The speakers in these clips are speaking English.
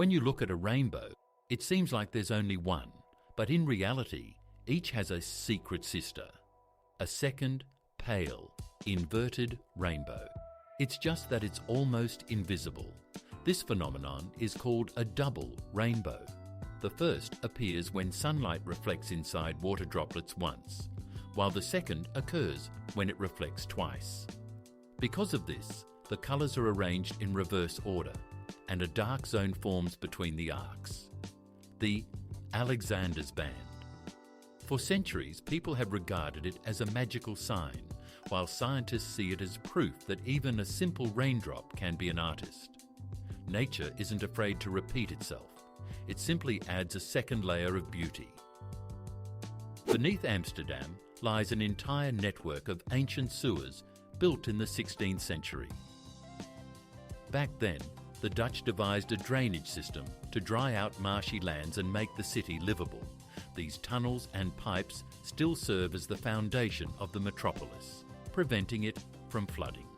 When you look at a rainbow, it seems like there's only one, but in reality, each has a secret sister, a second, pale, inverted rainbow. It's just that it's almost invisible. This phenomenon is called a double rainbow. The first appears when sunlight reflects inside water droplets once, while the second occurs when it reflects twice. Because of this, the colours are arranged in reverse order, and a dark zone forms between the arcs. The Alexander's Band. For centuries, people have regarded it as a magical sign, while scientists see it as proof that even a simple raindrop can be an artist. Nature isn't afraid to repeat itself. It simply adds a second layer of beauty. Beneath Amsterdam lies an entire network of ancient sewers built in the 16th century. Back then, the Dutch devised a drainage system to dry out marshy lands and make the city livable. These tunnels and pipes still serve as the foundation of the metropolis, preventing it from flooding.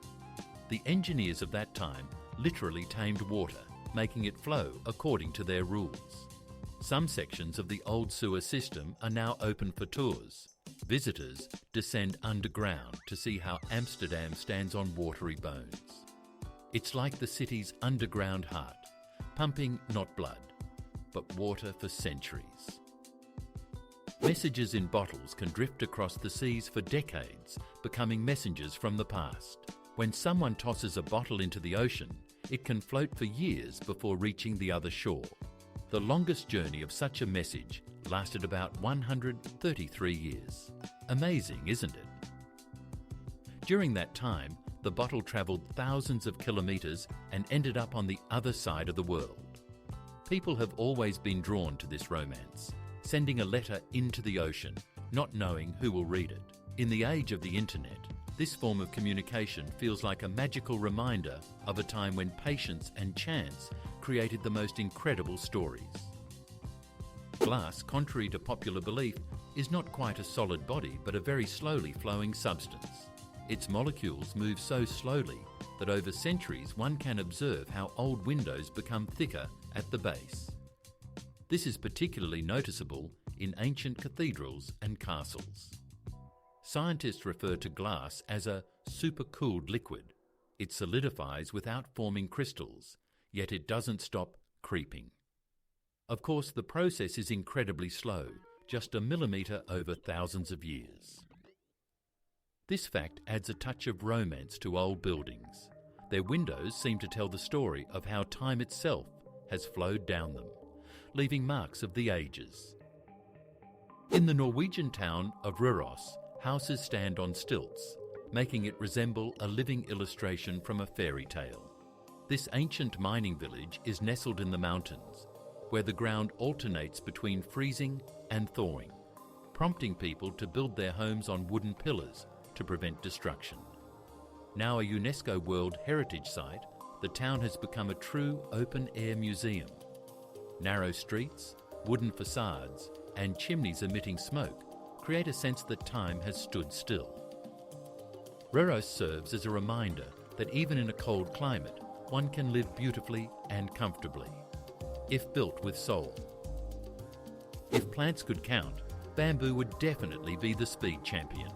The engineers of that time literally tamed water, making it flow according to their rules. Some sections of the old sewer system are now open for tours. Visitors descend underground to see how Amsterdam stands on watery bones. It's like the city's underground heart, pumping not blood, but water for centuries. Messages in bottles can drift across the seas for decades, becoming messengers from the past. When someone tosses a bottle into the ocean, it can float for years before reaching the other shore. The longest journey of such a message lasted about 133 years. Amazing, isn't it? During that time, the bottle travelled thousands of kilometres and ended up on the other side of the world. People have always been drawn to this romance, sending a letter into the ocean, not knowing who will read it. In the age of the internet, this form of communication feels like a magical reminder of a time when patience and chance created the most incredible stories. Glass, contrary to popular belief, is not quite a solid body but a very slowly flowing substance. Its molecules move so slowly that over centuries one can observe how old windows become thicker at the base. This is particularly noticeable in ancient cathedrals and castles. Scientists refer to glass as a supercooled liquid. It solidifies without forming crystals, yet it doesn't stop creeping. Of course, the process is incredibly slow, just a millimetre over thousands of years. This fact adds a touch of romance to old buildings. Their windows seem to tell the story of how time itself has flowed down them, leaving marks of the ages. In the Norwegian town of Røros, houses stand on stilts, making it resemble a living illustration from a fairy tale. This ancient mining village is nestled in the mountains, where the ground alternates between freezing and thawing, prompting people to build their homes on wooden pillars to prevent destruction. Now a UNESCO World Heritage Site, the town has become a true open-air museum. Narrow streets, wooden facades, and chimneys emitting smoke create a sense that time has stood still. Røros serves as a reminder that even in a cold climate, one can live beautifully and comfortably, if built with soul. If plants could count, bamboo would definitely be the speed champion.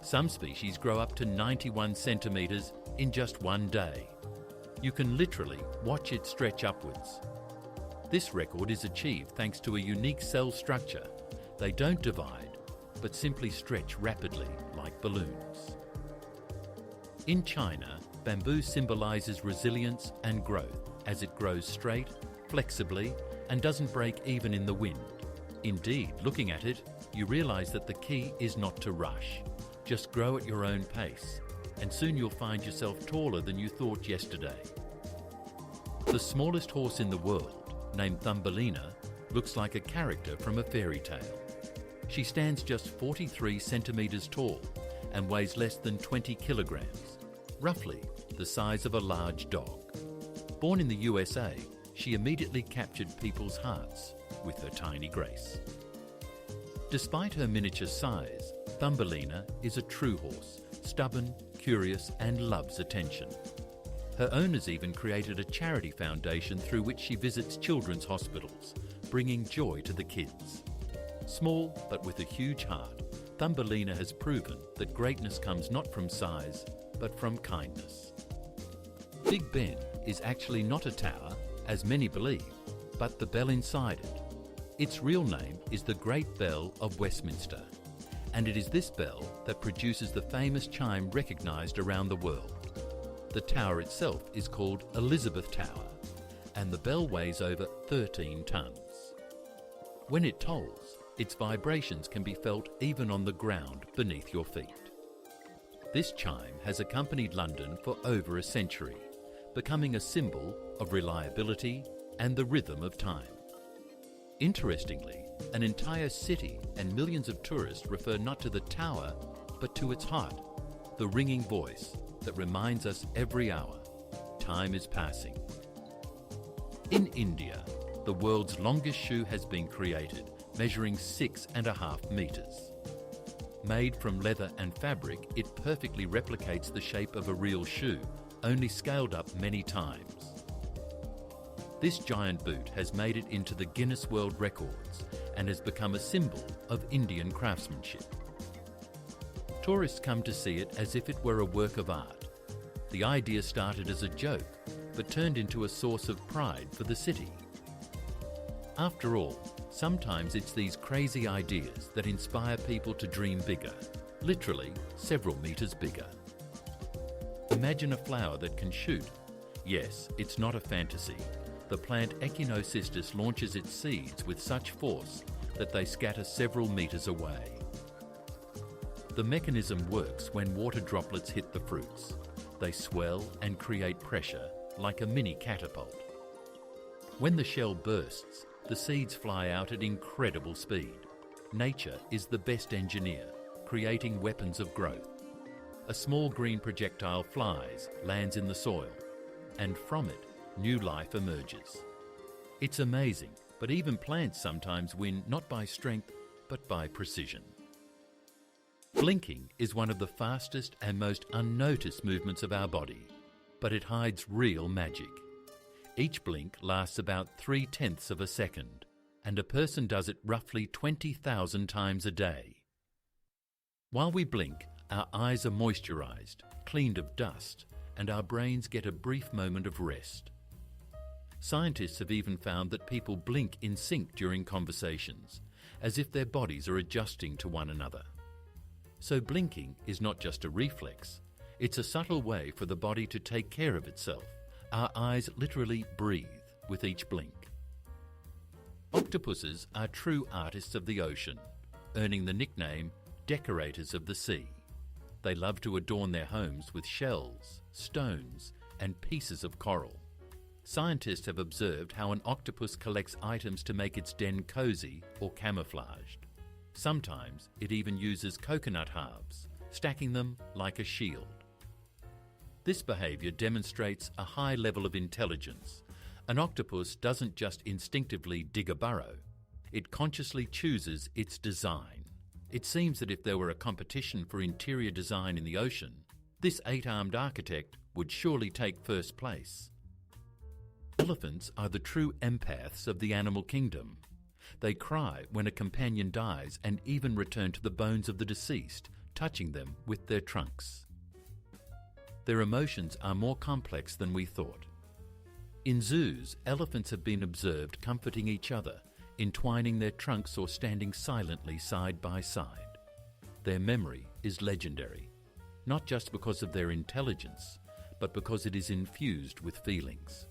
Some species grow up to 91 centimetres in just one day. You can literally watch it stretch upwards. This record is achieved thanks to a unique cell structure. They don't divide, but simply stretch rapidly like balloons. In China, bamboo symbolises resilience and growth as it grows straight, flexibly, and doesn't break even in the wind. Indeed, looking at it, you realise that the key is not to rush. Just grow at your own pace, and soon you'll find yourself taller than you thought yesterday. The smallest horse in the world, named Thumbelina, looks like a character from a fairy tale. She stands just 43 centimetres tall and weighs less than 20 kilograms, roughly the size of a large dog. Born in the USA, she immediately captured people's hearts with her tiny grace. Despite her miniature size, Thumbelina is a true horse, stubborn, curious, and loves attention. Her owners even created a charity foundation through which she visits children's hospitals, bringing joy to the kids. Small but with a huge heart, Thumbelina has proven that greatness comes not from size, but from kindness. Big Ben is actually not a tower, as many believe, but the bell inside it. Its real name is the Great Bell of Westminster, and it is this bell that produces the famous chime recognised around the world. The tower itself is called Elizabeth Tower, and the bell weighs over 13 tonnes. When it tolls, its vibrations can be felt even on the ground beneath your feet. This chime has accompanied London for over a century, becoming a symbol of reliability and the rhythm of time. Interestingly, an entire city and millions of tourists refer not to the tower, but to its heart, the ringing voice that reminds us every hour, time is passing. In India, the world's longest shoe has been created, measuring 6.5 meters. Made from leather and fabric, it perfectly replicates the shape of a real shoe, only scaled up many times. This giant boot has made it into the Guinness World Records and has become a symbol of Indian craftsmanship. Tourists come to see it as if it were a work of art. The idea started as a joke, but turned into a source of pride for the city. After all, sometimes it's these crazy ideas that inspire people to dream bigger, literally several meters bigger. Imagine a flower that can shoot. Yes, it's not a fantasy. The plant Echinocystis launches its seeds with such force that they scatter several meters away. The mechanism works when water droplets hit the fruits. They swell and create pressure like a mini catapult. When the shell bursts, the seeds fly out at incredible speed. Nature is the best engineer, creating weapons of growth. A small green projectile flies, lands in the soil, and from it, new life emerges. It's amazing, but even plants sometimes win not by strength, but by precision. Blinking is one of the fastest and most unnoticed movements of our body, but it hides real magic. Each blink lasts about 0.3 of a second, and a person does it roughly 20,000 times a day. While we blink, our eyes are moisturized, cleaned of dust, and our brains get a brief moment of rest. Scientists have even found that people blink in sync during conversations, as if their bodies are adjusting to one another. So blinking is not just a reflex, it's a subtle way for the body to take care of itself. Our eyes literally breathe with each blink. Octopuses are true artists of the ocean, earning the nickname decorators of the sea. They love to adorn their homes with shells, stones, and pieces of coral. Scientists have observed how an octopus collects items to make its den cozy or camouflaged. Sometimes it even uses coconut halves, stacking them like a shield. This behaviour demonstrates a high level of intelligence. An octopus doesn't just instinctively dig a burrow, it consciously chooses its design. It seems that if there were a competition for interior design in the ocean, this 8-armed architect would surely take first place. Elephants are the true empaths of the animal kingdom. They cry when a companion dies and even return to the bones of the deceased, touching them with their trunks. Their emotions are more complex than we thought. In zoos, elephants have been observed comforting each other, entwining their trunks or standing silently side by side. Their memory is legendary, not just because of their intelligence, but because it is infused with feelings.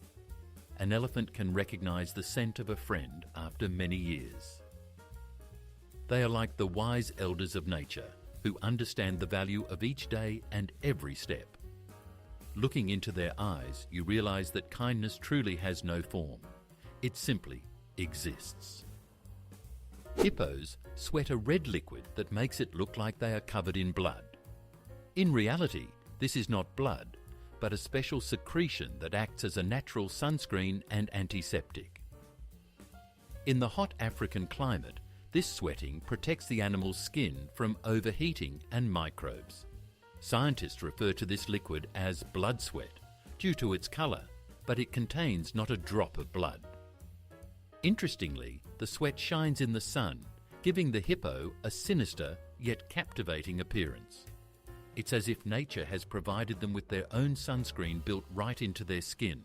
An elephant can recognize the scent of a friend after many years. They are like the wise elders of nature, who understand the value of each day and every step. Looking into their eyes, you realize that kindness truly has no form. It simply exists. Hippos sweat a red liquid that makes it look like they are covered in blood. In reality, this is not blood, but a special secretion that acts as a natural sunscreen and antiseptic. In the hot African climate, this sweating protects the animal's skin from overheating and microbes. Scientists refer to this liquid as blood sweat, due to its colour, but it contains not a drop of blood. Interestingly, the sweat shines in the sun, giving the hippo a sinister yet captivating appearance. It's as if nature has provided them with their own sunscreen built right into their skin.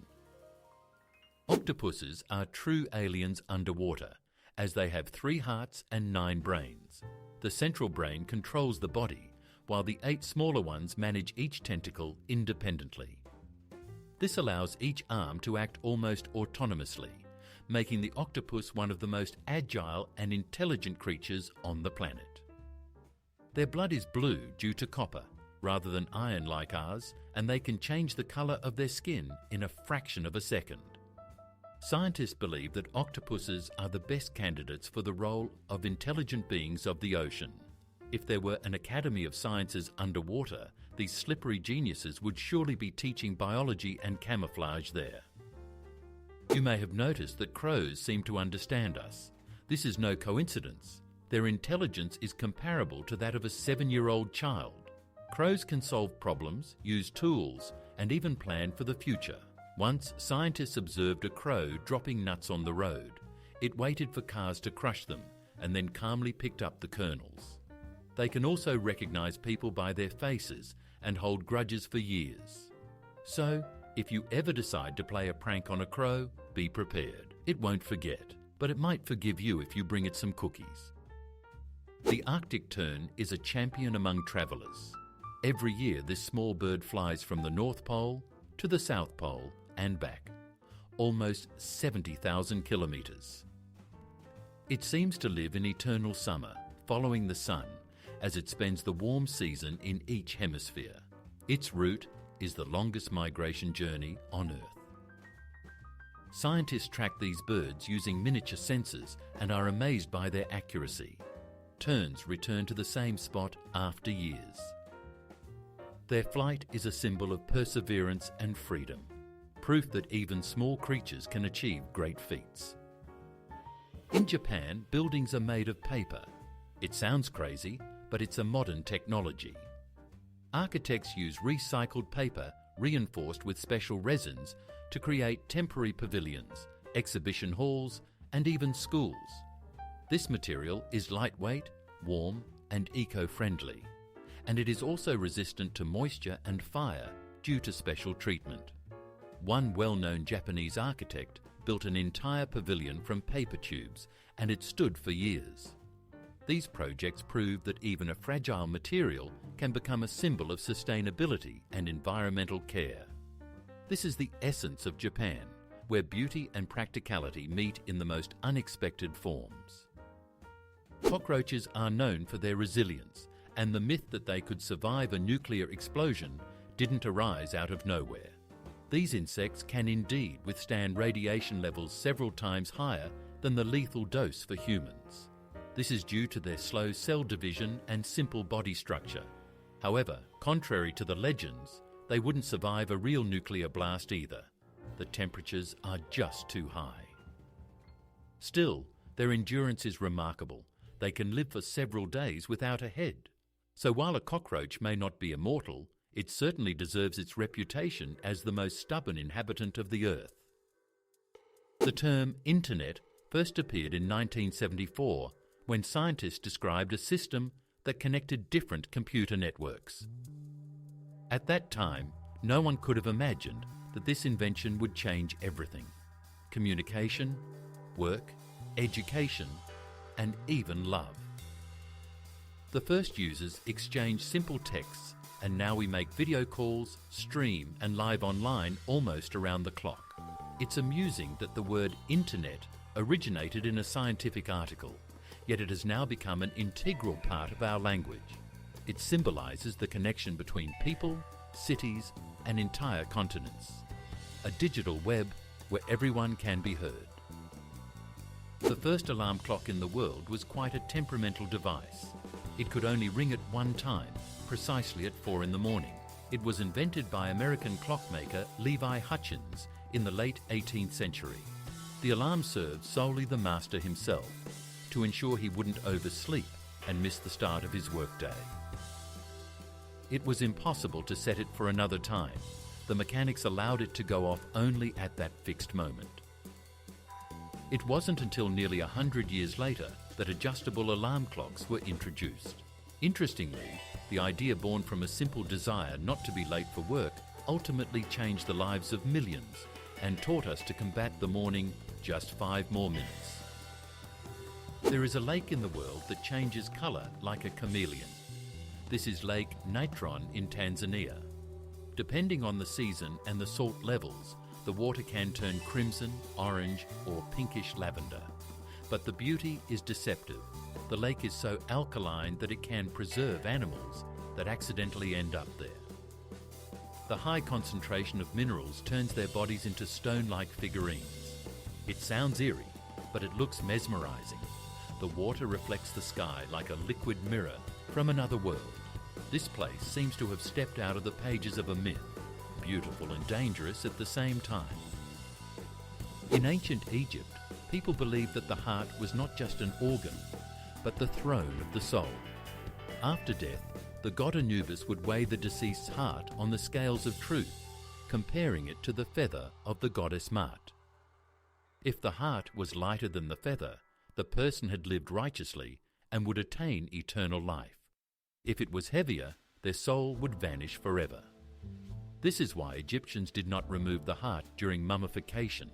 Octopuses are true aliens underwater, as they have 3 hearts and 9 brains. The central brain controls the body, while the 8 smaller ones manage each tentacle independently. This allows each arm to act almost autonomously, making the octopus one of the most agile and intelligent creatures on the planet. Their blood is blue due to copper, rather than iron like ours, and they can change the colour of their skin in a fraction of a second. Scientists believe that octopuses are the best candidates for the role of intelligent beings of the ocean. If there were an Academy of Sciences underwater, these slippery geniuses would surely be teaching biology and camouflage there. You may have noticed that crows seem to understand us. This is no coincidence. Their intelligence is comparable to that of a 7-year-old child. Crows can solve problems, use tools, and even plan for the future. Once, scientists observed a crow dropping nuts on the road. It waited for cars to crush them and then calmly picked up the kernels. They can also recognize people by their faces and hold grudges for years. So, if you ever decide to play a prank on a crow, be prepared. It won't forget, but it might forgive you if you bring it some cookies. The Arctic tern is a champion among travellers. Every year this small bird flies from the North Pole to the South Pole and back, almost 70,000 kilometres. It seems to live in eternal summer, following the sun, as it spends the warm season in each hemisphere. Its route is the longest migration journey on Earth. Scientists track these birds using miniature sensors and are amazed by their accuracy. Terns return to the same spot after years. Their flight is a symbol of perseverance and freedom, proof that even small creatures can achieve great feats. In Japan, buildings are made of paper. It sounds crazy, but it's a modern technology. Architects use recycled paper reinforced with special resins to create temporary pavilions, exhibition halls, and even schools. This material is lightweight, warm, and eco-friendly, and it is also resistant to moisture and fire due to special treatment. One well-known Japanese architect built an entire pavilion from paper tubes, and it stood for years. These projects prove that even a fragile material can become a symbol of sustainability and environmental care. This is the essence of Japan, where beauty and practicality meet in the most unexpected forms. Cockroaches are known for their resilience, and the myth that they could survive a nuclear explosion didn't arise out of nowhere. These insects can indeed withstand radiation levels several times higher than the lethal dose for humans. This is due to their slow cell division and simple body structure. However, contrary to the legends, they wouldn't survive a real nuclear blast either. The temperatures are just too high. Still, their endurance is remarkable. They can live for several days without a head. So while a cockroach may not be immortal, it certainly deserves its reputation as the most stubborn inhabitant of the Earth. The term Internet first appeared in 1974 when scientists described a system that connected different computer networks. At that time, no one could have imagined that this invention would change everything: communication, work, education, and even love. The first users exchanged simple texts, and now we make video calls, stream, and live online almost around the clock. It's amusing that the word internet originated in a scientific article, yet it has now become an integral part of our language. It symbolizes the connection between people, cities, and entire continents. A digital web where everyone can be heard. The first alarm clock in the world was quite a temperamental device. It could only ring at one time, precisely at 4 in the morning. It was invented by American clockmaker Levi Hutchins in the late 18th century. The alarm served solely the master himself, to ensure he wouldn't oversleep and miss the start of his workday. It was impossible to set it for another time, The mechanics allowed it to go off only at that fixed moment. It wasn't until nearly 100 years later that adjustable alarm clocks were introduced. Interestingly, the idea born from a simple desire not to be late for work ultimately changed the lives of millions and taught us to combat the morning just 5 more minutes. There is a lake in the world that changes colour like a chameleon. This is Lake Natron in Tanzania. Depending on the season and the salt levels, the water can turn crimson, orange or pinkish lavender. But the beauty is deceptive. The lake is so alkaline that it can preserve animals that accidentally end up there. The high concentration of minerals turns their bodies into stone-like figurines. It sounds eerie, but it looks mesmerizing. The water reflects the sky like a liquid mirror from another world. This place seems to have stepped out of the pages of a myth, beautiful and dangerous at the same time. In ancient Egypt, people believed that the heart was not just an organ, but the throne of the soul. After death, the god Anubis would weigh the deceased's heart on the scales of truth, comparing it to the feather of the goddess Maat. If the heart was lighter than the feather, the person had lived righteously and would attain eternal life. If it was heavier, their soul would vanish forever. This is why Egyptians did not remove the heart during mummification.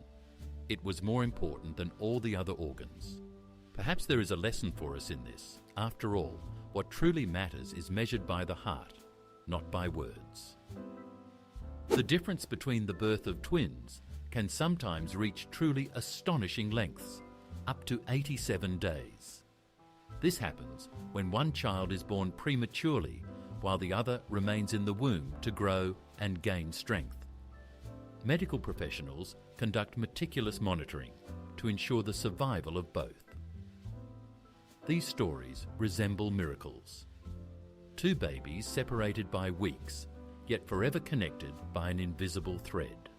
It was more important than all the other organs. Perhaps there is a lesson for us in this. After all, what truly matters is measured by the heart, not by words. The difference between the birth of twins can sometimes reach truly astonishing lengths, up to 87 days. This happens when one child is born prematurely while the other remains in the womb to grow and gain strength. Medical professionals conduct meticulous monitoring to ensure the survival of both. These stories resemble miracles. 2 babies separated by weeks, yet forever connected by an invisible thread.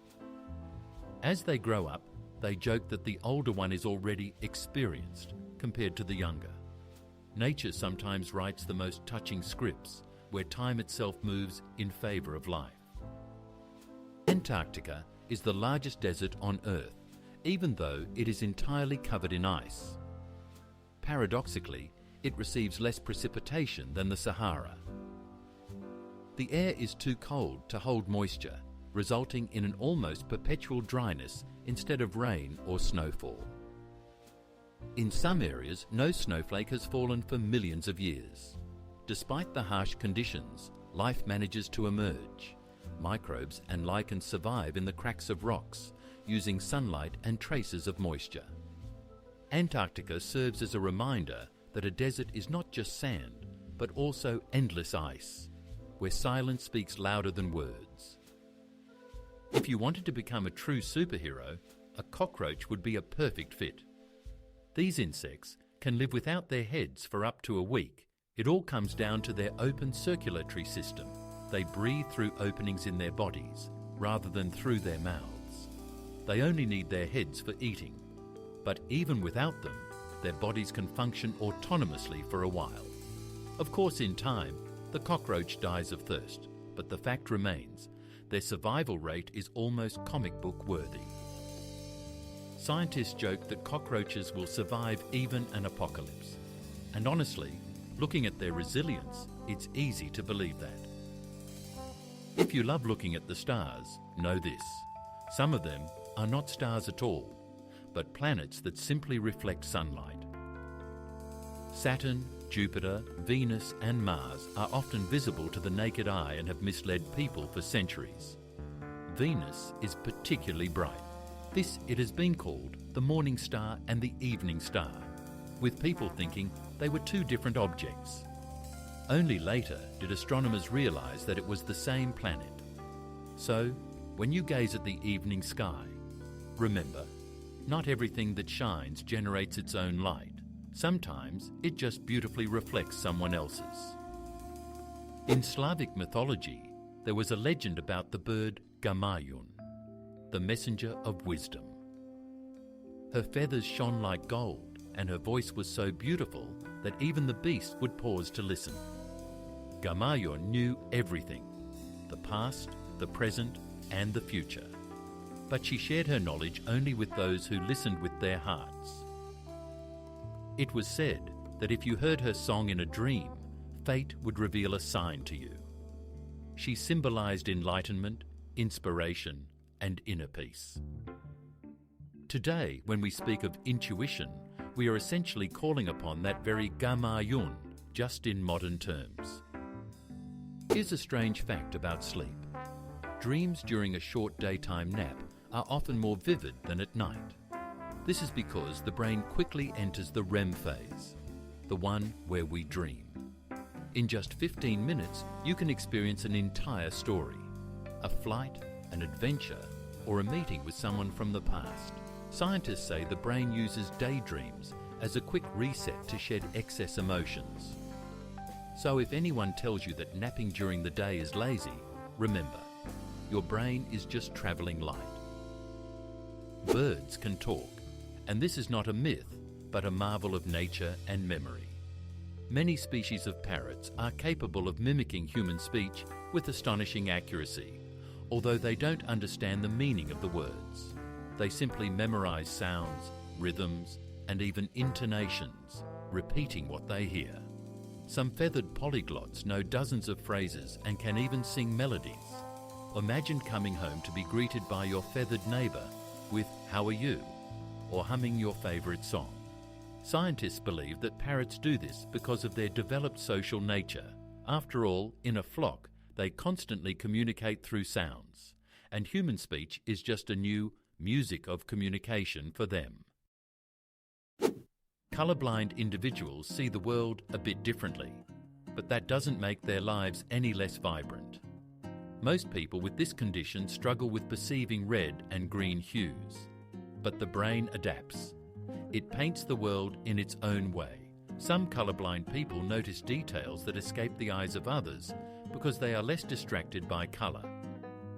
As they grow up, they joke that the older one is already experienced compared to the younger. Nature sometimes writes the most touching scripts, where time itself moves in favour of life. Antarctica is the largest desert on Earth, even though it is entirely covered in ice. Paradoxically, it receives less precipitation than the Sahara. The air is too cold to hold moisture, resulting in an almost perpetual dryness instead of rain or snowfall. In some areas, no snowflake has fallen for millions of years. Despite the harsh conditions, life manages to emerge. Microbes and lichens survive in the cracks of rocks, using sunlight and traces of moisture. Antarctica serves as a reminder that a desert is not just sand, but also endless ice, where silence speaks louder than words. If you wanted to become a true superhero, a cockroach would be a perfect fit. These insects can live without their heads for up to a week. It all comes down to their open circulatory system. They breathe through openings in their bodies, rather than through their mouths. They only need their heads for eating. But even without them, their bodies can function autonomously for a while. Of course, in time, the cockroach dies of thirst, but the fact remains, their survival rate is almost comic book worthy. Scientists joke that cockroaches will survive even an apocalypse. And honestly, looking at their resilience, it's easy to believe that. If you love looking at the stars, know this. Some of them are not stars at all, but planets that simply reflect sunlight. Saturn, Jupiter, Venus and Mars are often visible to the naked eye and have misled people for centuries. Venus is particularly bright. This it has been called the morning star and the evening star, with people thinking they were 2 different objects. Only later did astronomers realize that it was the same planet. So, when you gaze at the evening sky, remember, not everything that shines generates its own light. Sometimes it just beautifully reflects someone else's. In Slavic mythology, there was a legend about the bird Gamayun, the messenger of wisdom. Her feathers shone like gold, and her voice was so beautiful that even the beast would pause to listen. Gamayun knew everything: the past, the present, and the future. But she shared her knowledge only with those who listened with their hearts. It was said that if you heard her song in a dream, fate would reveal a sign to you. She symbolized enlightenment, inspiration, and inner peace. Today, when we speak of intuition, we are essentially calling upon that very gamayun, just in modern terms. Here's a strange fact about sleep. Dreams during a short daytime nap are often more vivid than at night. This is because the brain quickly enters the REM phase, the one where we dream. In just 15 minutes, you can experience an entire story, a flight, an adventure, or a meeting with someone from the past. Scientists say the brain uses daydreams as a quick reset to shed excess emotions. So if anyone tells you that napping during the day is lazy, remember, your brain is just travelling light. Birds can talk, and this is not a myth, but a marvel of nature and memory. Many species of parrots are capable of mimicking human speech with astonishing accuracy, although they don't understand the meaning of the words. They simply memorize sounds, rhythms, and even intonations, repeating what they hear. Some feathered polyglots know dozens of phrases and can even sing melodies. Imagine coming home to be greeted by your feathered neighbor with "How are you?" or humming your favorite song. Scientists believe that parrots do this because of their developed social nature. After all, in a flock, they constantly communicate through sounds, and human speech is just a new music of communication for them. Colorblind individuals see the world a bit differently, but that doesn't make their lives any less vibrant. Most people with this condition struggle with perceiving red and green hues, but the brain adapts. It paints the world in its own way. Some colorblind people notice details that escape the eyes of others because they are less distracted by color.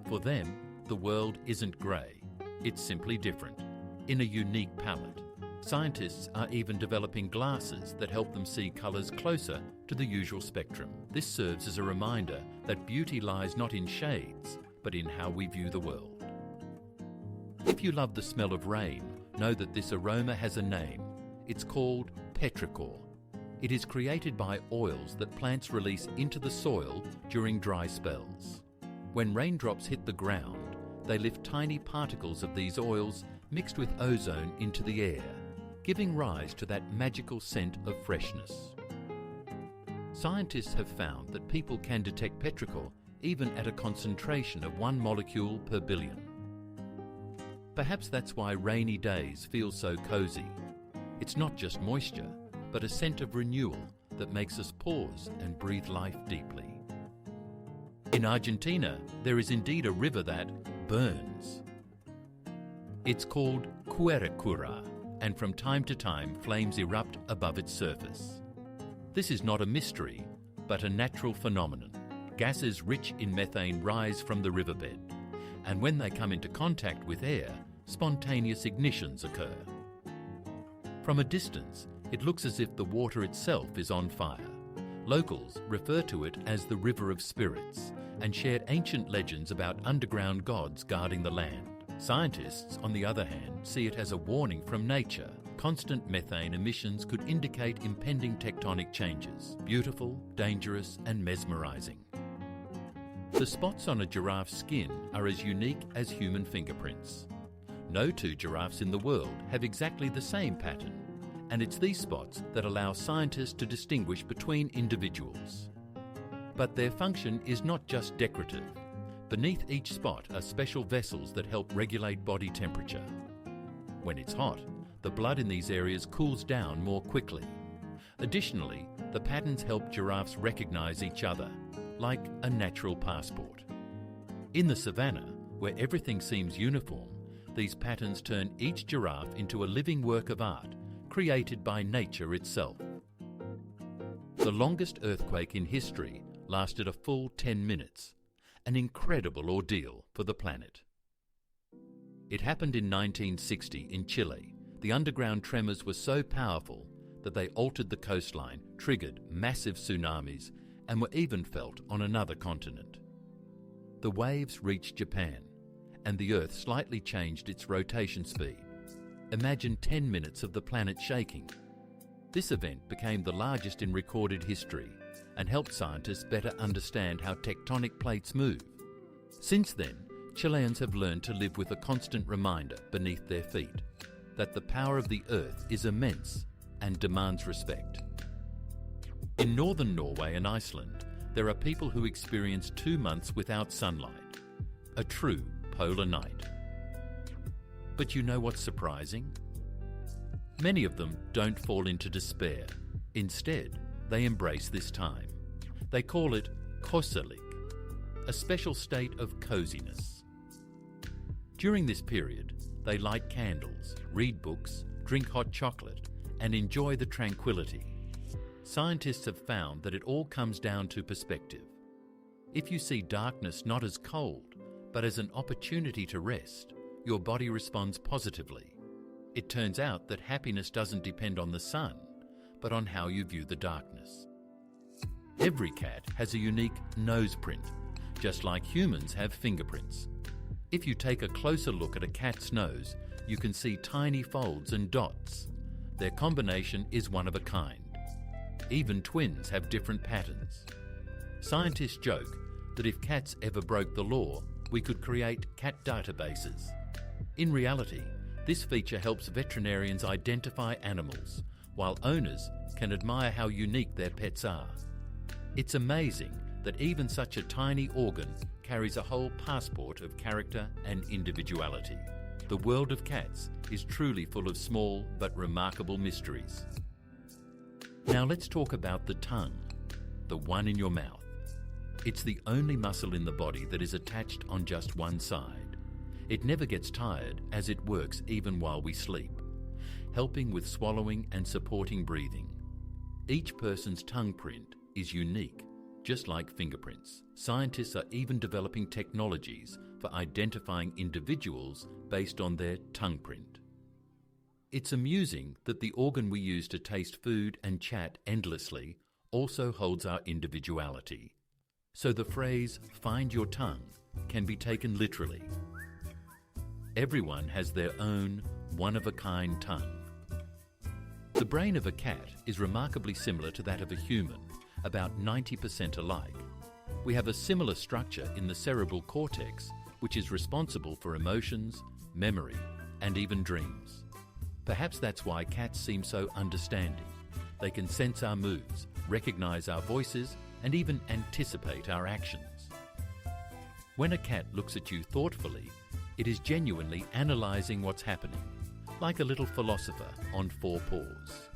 For them, the world isn't grey, it's simply different, in a unique palette. Scientists are even developing glasses that help them see colours closer to the usual spectrum. This serves as a reminder that beauty lies not in shades, but in how we view the world. If you love the smell of rain, know that this aroma has a name. It's called petrichor. It is created by oils that plants release into the soil during dry spells. When raindrops hit the ground, they lift tiny particles of these oils mixed with ozone into the air, giving rise to that magical scent of freshness. Scientists have found that people can detect petrichor even at a concentration of 1 molecule per billion. Perhaps that's why rainy days feel so cozy. It's not just moisture, but a scent of renewal that makes us pause and breathe life deeply. In Argentina, there is indeed a river that burns. It's called quirky, and from time to time flames erupt above its surface. This is not a mystery, but a natural phenomenon. Gases rich in methane rise from the riverbed, and when they come into contact with air, spontaneous ignitions occur. From a distance, it looks as if the water itself is on fire. Locals refer to it as the River of Spirits and shared ancient legends about underground gods guarding the land. Scientists, on the other hand, see it as a warning from nature. Constant methane emissions could indicate impending tectonic changes. Beautiful, dangerous, and mesmerizing. The spots on a giraffe's skin are as unique as human fingerprints. No two giraffes in the world have exactly the same pattern, and it's these spots that allow scientists to distinguish between individuals. But their function is not just decorative. Beneath each spot are special vessels that help regulate body temperature. When it's hot, the blood in these areas cools down more quickly. Additionally, the patterns help giraffes recognize each other, like a natural passport. In the savannah, where everything seems uniform, these patterns turn each giraffe into a living work of art, created by nature itself. The longest earthquake in history lasted a full 10 minutes, an incredible ordeal for the planet. It happened in 1960 in Chile. The underground tremors were so powerful that they altered the coastline, triggered massive tsunamis, and were even felt on another continent. The waves reached Japan, and the Earth slightly changed its rotation speed. Imagine 10 minutes of the planet shaking. This event became the largest in recorded history and helped scientists better understand how tectonic plates move. Since then, Chileans have learned to live with a constant reminder beneath their feet that the power of the Earth is immense and demands respect. In northern Norway and Iceland, there are people who experience 2 months without sunlight, a true polar night. But you know what's surprising? Many of them don't fall into despair. Instead, they embrace this time. They call it koselig, a special state of coziness. During this period, they light candles, read books, drink hot chocolate, and enjoy the tranquility. Scientists have found that it all comes down to perspective. If you see darkness not as cold, but as an opportunity to rest, your body responds positively. It turns out that happiness doesn't depend on the sun, but on how you view the darkness. Every cat has a unique nose print, just like humans have fingerprints. If you take a closer look at a cat's nose, you can see tiny folds and dots. Their combination is one of a kind. Even twins have different patterns. Scientists joke that if cats ever broke the law, we could create cat databases. In reality, this feature helps veterinarians identify animals, while owners can admire how unique their pets are. It's amazing that even such a tiny organ carries a whole passport of character and individuality. The world of cats is truly full of small but remarkable mysteries. Now let's talk about the tongue, the one in your mouth. It's the only muscle in the body that is attached on just one side. It never gets tired as it works even while we sleep, helping with swallowing and supporting breathing. Each person's tongue print is unique, just like fingerprints. Scientists are even developing technologies for identifying individuals based on their tongue print. It's amusing that the organ we use to taste food and chat endlessly also holds our individuality. So the phrase, "find your tongue," can be taken literally. Everyone has their own one-of-a-kind tongue. The brain of a cat is remarkably similar to that of a human, about 90% alike. We have a similar structure in the cerebral cortex, which is responsible for emotions, memory, and even dreams. Perhaps that's why cats seem so understanding. They can sense our moods, recognize our voices, and even anticipate our actions. When a cat looks at you thoughtfully, it is genuinely analyzing what's happening, like a little philosopher on 4 paws.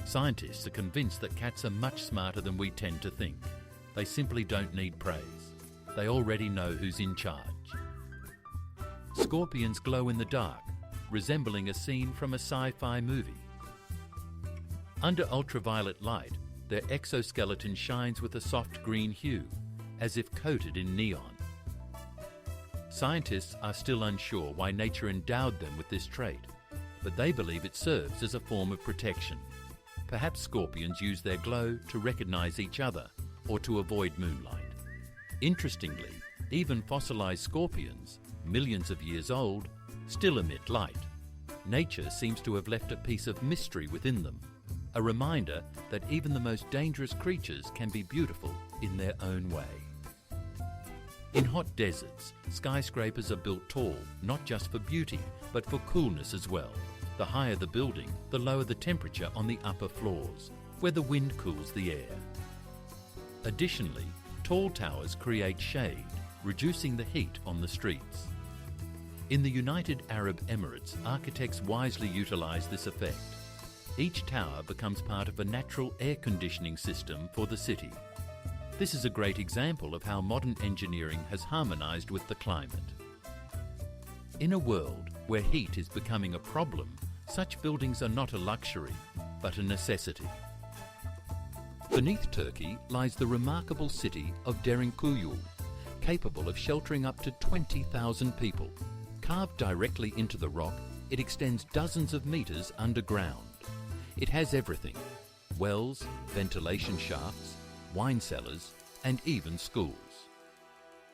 Scientists are convinced that cats are much smarter than we tend to think. They simply don't need praise. They already know who's in charge. Scorpions glow in the dark, resembling a scene from a sci-fi movie. Under ultraviolet light, their exoskeleton shines with a soft green hue, as if coated in neon. Scientists are still unsure why nature endowed them with this trait, but they believe it serves as a form of protection. Perhaps scorpions use their glow to recognize each other or to avoid moonlight. Interestingly, even fossilized scorpions, millions of years old, still emit light. Nature seems to have left a piece of mystery within them, a reminder that even the most dangerous creatures can be beautiful in their own way. In hot deserts, skyscrapers are built tall, not just for beauty, but for coolness as well. The higher the building, the lower the temperature on the upper floors, where the wind cools the air. Additionally, tall towers create shade, reducing the heat on the streets. In the United Arab Emirates, architects wisely utilize this effect. Each tower becomes part of a natural air conditioning system for the city. This is a great example of how modern engineering has harmonized with the climate. In a world where heat is becoming a problem, such buildings are not a luxury, but a necessity. Beneath Turkey lies the remarkable city of Derinkuyu, capable of sheltering up to 20,000 people. Carved directly into the rock, it extends dozens of meters underground. It has everything: wells, ventilation shafts, wine cellars, and even schools.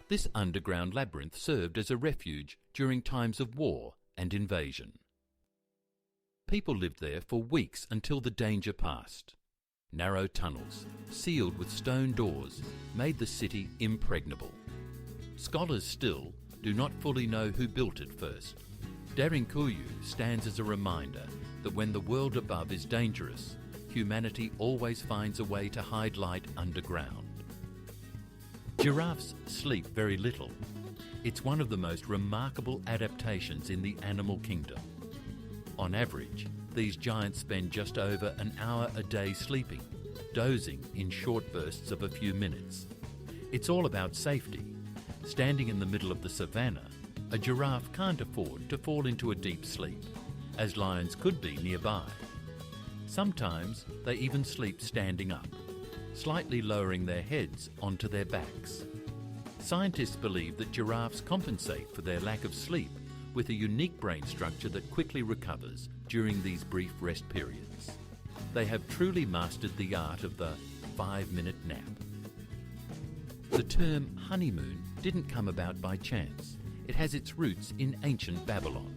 This underground labyrinth served as a refuge during times of war and invasion. People lived there for weeks until the danger passed. Narrow tunnels, sealed with stone doors, made the city impregnable. Scholars still do not fully know who built it first. Derinkuyu stands as a reminder that when the world above is dangerous, humanity always finds a way to hide light underground. Giraffes sleep very little. It's one of the most remarkable adaptations in the animal kingdom. On average, these giants spend just over an hour a day sleeping, dozing in short bursts of a few minutes. It's all about safety. Standing in the middle of the savannah, a giraffe can't afford to fall into a deep sleep, as lions could be nearby. Sometimes they even sleep standing up, slightly lowering their heads onto their backs. Scientists believe that giraffes compensate for their lack of sleep with a unique brain structure that quickly recovers during these brief rest periods. They have truly mastered the art of the 5-minute nap. The term honeymoon didn't come about by chance. It has its roots in ancient Babylon.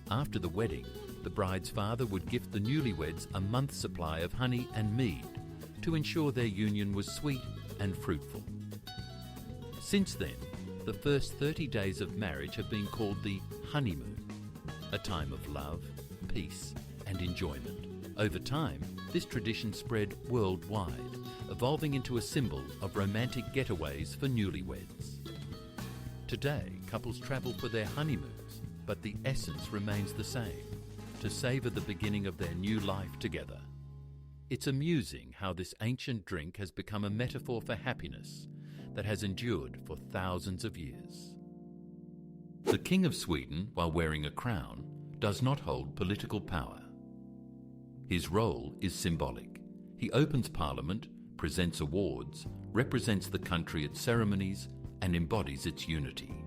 After the wedding, the bride's father would gift the newlyweds a month's supply of honey and mead to ensure their union was sweet and fruitful. Since then, the first 30 days of marriage have been called the honeymoon, a time of love, peace, and enjoyment. Over time, this tradition spread worldwide, evolving into a symbol of romantic getaways for newlyweds. Today, couples travel for their honeymoons, but the essence remains the same: to savor the beginning of their new life together. It's amusing how this ancient drink has become a metaphor for happiness that has endured for thousands of years. The King of Sweden, while wearing a crown, does not hold political power. His role is symbolic. He opens Parliament, presents awards, represents the country at ceremonies, and embodies its unity.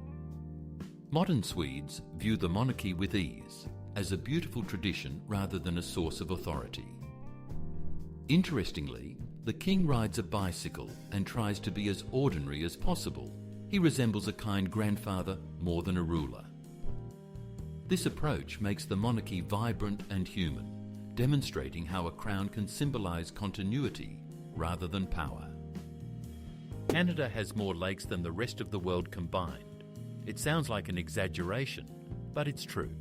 Modern Swedes view the monarchy with ease, as a beautiful tradition rather than a source of authority. Interestingly, the king rides a bicycle and tries to be as ordinary as possible. He resembles a kind grandfather more than a ruler. This approach makes the monarchy vibrant and human, demonstrating how a crown can symbolize continuity rather than power. Canada has more lakes than the rest of the world combined. It sounds like an exaggeration, but it's true.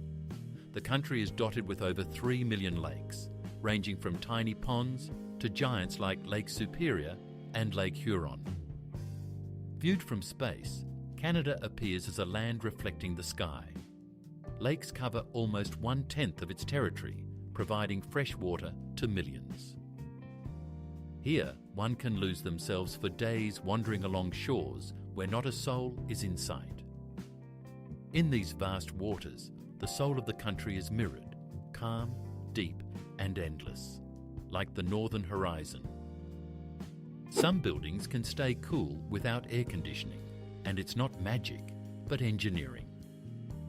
The country is dotted with over 3 million lakes, ranging from tiny ponds to giants like Lake Superior and Lake Huron. Viewed from space, Canada appears as a land reflecting the sky. Lakes cover almost 1/10 of its territory, providing fresh water to millions. Here, one can lose themselves for days wandering along shores where not a soul is in sight. In these vast waters, the soul of the country is mirrored, calm, deep, and endless, like the northern horizon. Some buildings can stay cool without air conditioning, and it's not magic, but engineering.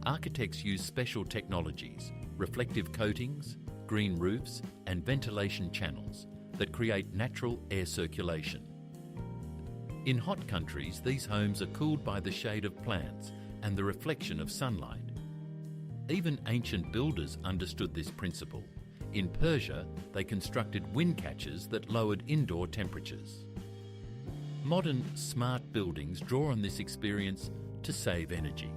Architects use special technologies, reflective coatings, green roofs, and ventilation channels that create natural air circulation. In hot countries, these homes are cooled by the shade of plants and the reflection of sunlight. Even ancient builders understood this principle. In Persia, they constructed wind catchers that lowered indoor temperatures. Modern smart buildings draw on this experience to save energy.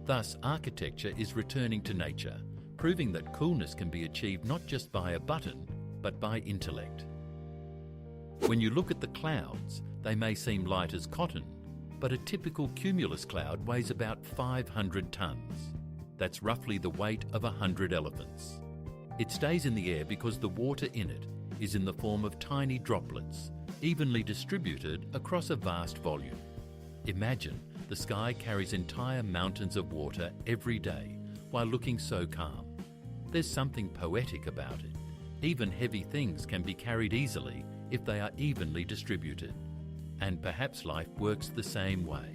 Thus, architecture is returning to nature, proving that coolness can be achieved not just by a button, but by intellect. When you look at the clouds, they may seem light as cotton, but a typical cumulus cloud weighs about 500 tons. That's roughly the weight of 100 elephants. It stays in the air because the water in it is in the form of tiny droplets, evenly distributed across a vast volume. Imagine the sky carries entire mountains of water every day while looking so calm. There's something poetic about it. Even heavy things can be carried easily if they are evenly distributed. And perhaps life works the same way.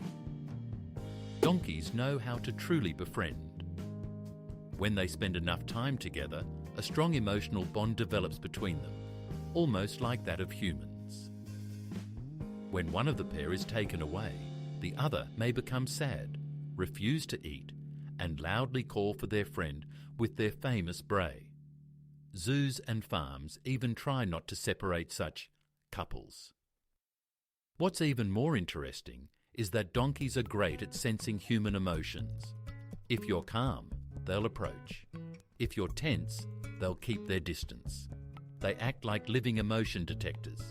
Donkeys know how to truly befriend. When they spend enough time together, a strong emotional bond develops between them, almost like that of humans. When one of the pair is taken away, The other may become sad, refuse to eat, and loudly call for their friend with their famous bray. Zoos and farms even try not to separate such couples. What's even more interesting is that donkeys are great at sensing human emotions. If you're calm, they'll approach. If you're tense, they'll keep their distance. They act like living emotion detectors.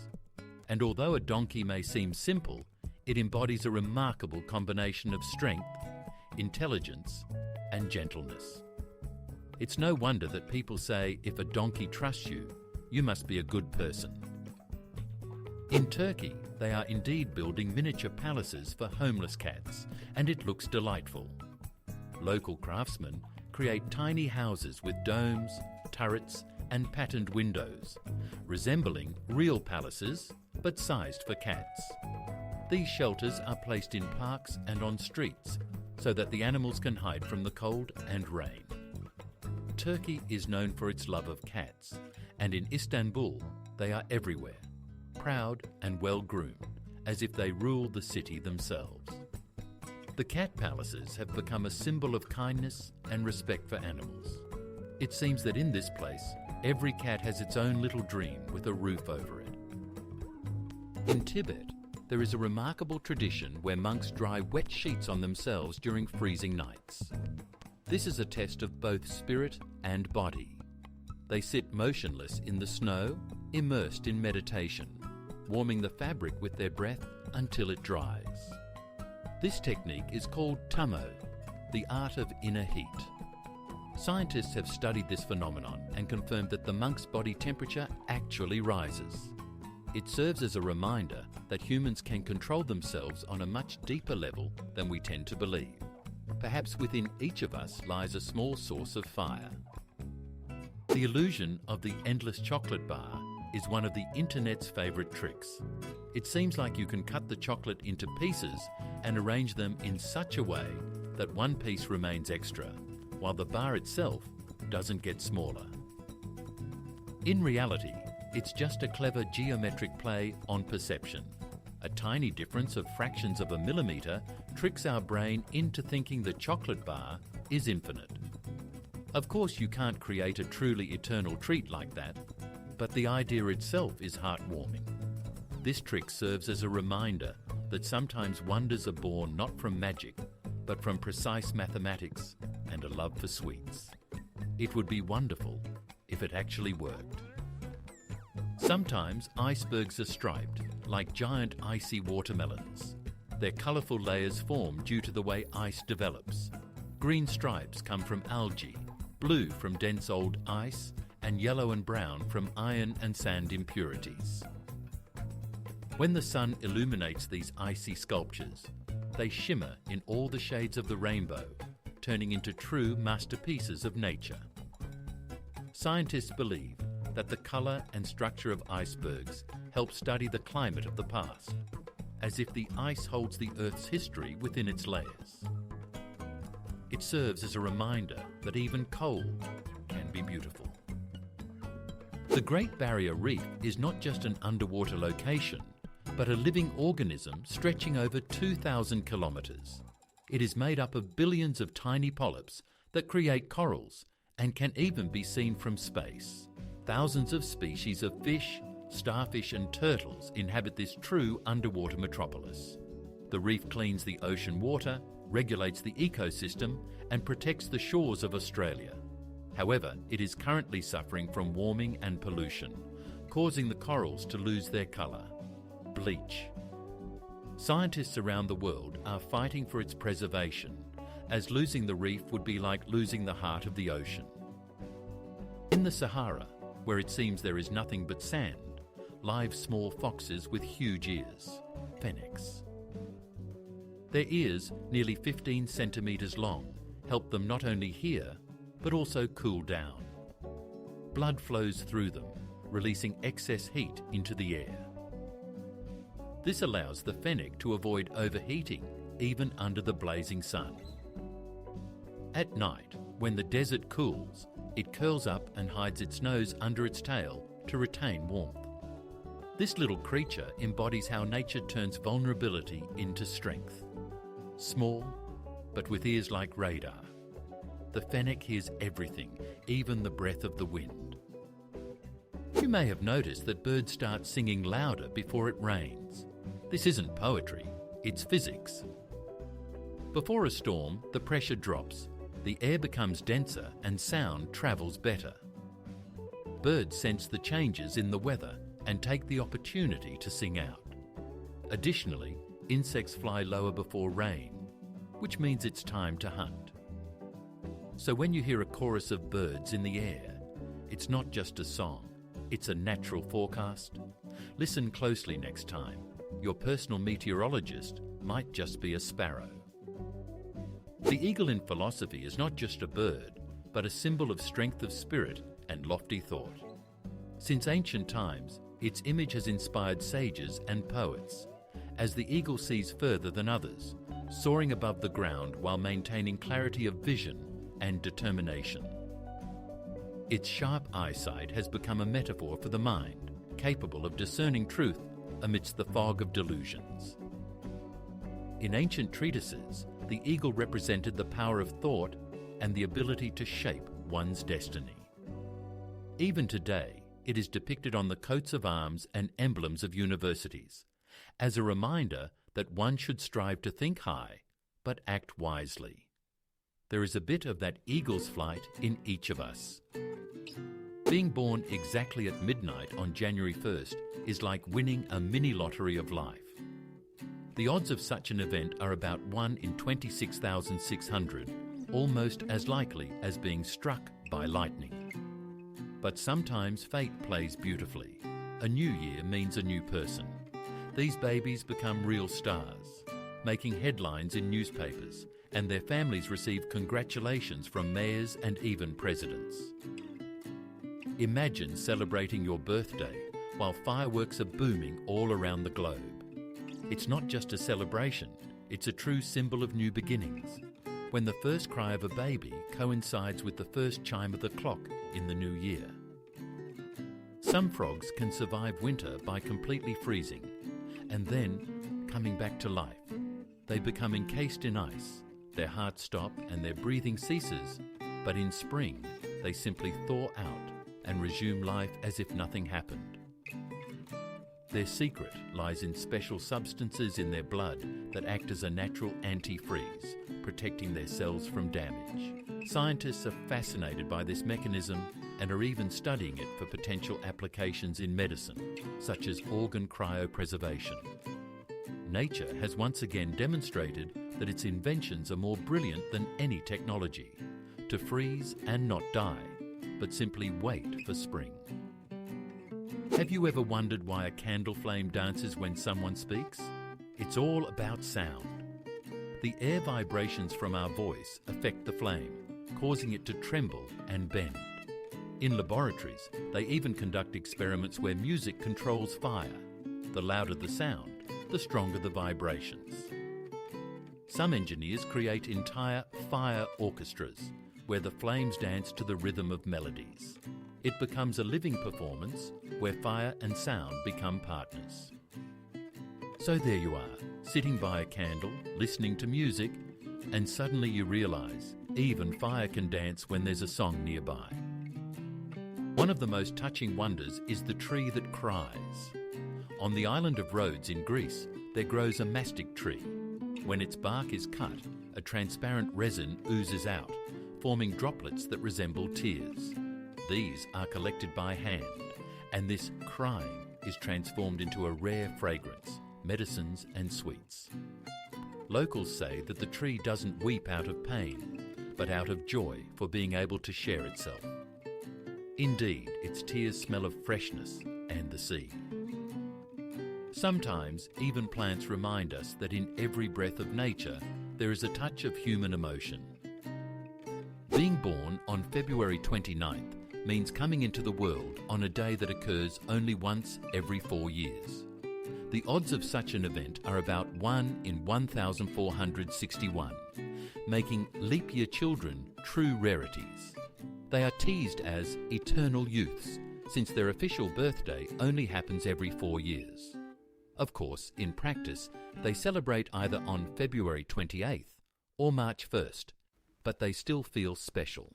And although a donkey may seem simple, it embodies a remarkable combination of strength, intelligence, and gentleness. It's no wonder that people say if a donkey trusts you, you must be a good person. In Turkey, they are indeed building miniature palaces for homeless cats, and it looks delightful. Local craftsmen create tiny houses with domes, turrets, and patterned windows, resembling real palaces, but sized for cats. These shelters are placed in parks and on streets, so that the animals can hide from the cold and rain. Turkey is known for its love of cats, and in Istanbul, they are everywhere, proud and well-groomed, as if they rule the city themselves. The cat palaces have become a symbol of kindness and respect for animals. It seems that in this place, every cat has its own little dream with a roof over it. In Tibet, there is a remarkable tradition where monks dry wet sheets on themselves during freezing nights. This is a test of both spirit and body. They sit motionless in the snow, immersed in meditation, warming the fabric with their breath until it dries. This technique is called tamo, the art of inner heat. Scientists have studied this phenomenon and confirmed that the monk's body temperature actually rises. It serves as a reminder that humans can control themselves on a much deeper level than we tend to believe. Perhaps within each of us lies a small source of fire. The illusion of the endless chocolate bar is one of the internet's favourite tricks. It seems like you can cut the chocolate into pieces and arrange them in such a way that one piece remains extra, while the bar itself doesn't get smaller. In reality, it's just a clever geometric play on perception. A tiny difference of fractions of a millimetre tricks our brain into thinking the chocolate bar is infinite. Of course, you can't create a truly eternal treat like that, but the idea itself is heartwarming. This trick serves as a reminder that sometimes wonders are born not from magic, but from precise mathematics and a love for sweets. It would be wonderful if it actually worked. Sometimes icebergs are striped, like giant icy watermelons. Their colourful layers form due to the way ice develops. Green stripes come from algae, blue from dense old ice, and yellow and brown from iron and sand impurities. When the sun illuminates these icy sculptures, they shimmer in all the shades of the rainbow, turning into true masterpieces of nature. Scientists believe that the colour and structure of icebergs help study the climate of the past, as if the ice holds the Earth's history within its layers. It serves as a reminder that even cold can be beautiful. The Great Barrier Reef is not just an underwater location, but a living organism stretching over 2,000 kilometres. It is made up of billions of tiny polyps that create corals and can even be seen from space. Thousands of species of fish, starfish and turtles inhabit this true underwater metropolis. The reef cleans the ocean water, regulates the ecosystem and protects the shores of Australia. However, it is currently suffering from warming and pollution, causing the corals to lose their colour, bleach. Scientists around the world are fighting for its preservation, as losing the reef would be like losing the heart of the ocean. In the Sahara, where it seems there is nothing but sand, live small foxes with huge ears, fennecs. Their ears, nearly 15 centimetres long, help them not only hear, but also cool down. Blood flows through them, releasing excess heat into the air. This allows the fennec to avoid overheating even under the blazing sun. At night, when the desert cools, it curls up and hides its nose under its tail to retain warmth. This little creature embodies how nature turns vulnerability into strength. small, but with ears like radar. The fennec hears everything, even the breath of the wind. You may have noticed that birds start singing louder before it rains. This isn't poetry, it's physics. Before a storm, the pressure drops, the air becomes denser and sound travels better. Birds sense the changes in the weather and take the opportunity to sing out. Additionally, insects fly lower before rain, which means it's time to hunt. So when you hear a chorus of birds in the air, it's not just a song, it's a natural forecast. Listen closely next time. Your personal meteorologist might just be a sparrow. The eagle in philosophy is not just a bird, but a symbol of strength of spirit and lofty thought. Since ancient times, its image has inspired sages and poets, as the eagle sees further than others, soaring above the ground while maintaining clarity of vision and determination. Its sharp eyesight has become a metaphor for the mind, capable of discerning truth amidst the fog of delusions. In ancient treatises, the eagle represented the power of thought and the ability to shape one's destiny. Even today, it is depicted on the coats of arms and emblems of universities, as a reminder that one should strive to think high, but act wisely. There is a bit of that eagle's flight in each of us. Being born exactly at midnight on January 1st is like winning a mini lottery of life. The odds of such an event are about 1 in 26,600, almost as likely as being struck by lightning. But sometimes fate plays beautifully. A new year means a new person. These babies become real stars, making headlines in newspapers, and their families receive congratulations from mayors and even presidents. Imagine celebrating your birthday while fireworks are booming all around the globe. It's not just a celebration, it's a true symbol of new beginnings, when the first cry of a baby coincides with the first chime of the clock in the new year. Some frogs can survive winter by completely freezing, and then coming back to life. They become encased in ice, their hearts stop and their breathing ceases, but in spring they simply thaw out and resume life as if nothing happened. Their secret lies in special substances in their blood that act as a natural anti-freeze, protecting their cells from damage. Scientists are fascinated by this mechanism and are even studying it for potential applications in medicine, such as organ cryopreservation. Nature has once again demonstrated that its inventions are more brilliant than any technology, to freeze and not die, but simply wait for spring. Have you ever wondered why a candle flame dances when someone speaks? It's all about sound. The air vibrations from our voice affect the flame, causing it to tremble and bend. In laboratories, they even conduct experiments where music controls fire. The louder the sound, the stronger the vibrations. Some engineers create entire fire orchestras, where the flames dance to the rhythm of melodies. It becomes a living performance where fire and sound become partners. So there you are, sitting by a candle, listening to music, and suddenly you realise even fire can dance when there's a song nearby. One of the most touching wonders is the tree that cries. On the island of Rhodes in Greece, there grows a mastic tree. When its bark is cut, a transparent resin oozes out, forming droplets that resemble tears. These are collected by hand, and this crying is transformed into a rare fragrance, medicines and sweets. Locals say that the tree doesn't weep out of pain, but out of joy for being able to share itself. Indeed, its tears smell of freshness and the sea. Sometimes, even plants remind us that in every breath of nature, there is a touch of human emotion. Being born on February 29th means coming into the world on a day that occurs only once every 4 years. The odds of such an event are about 1 in 1,461, making leap year children true rarities. They are teased as eternal youths, since their official birthday only happens every 4 years. Of course, in practice, they celebrate either on February 28th or March 1st, but they still feel special.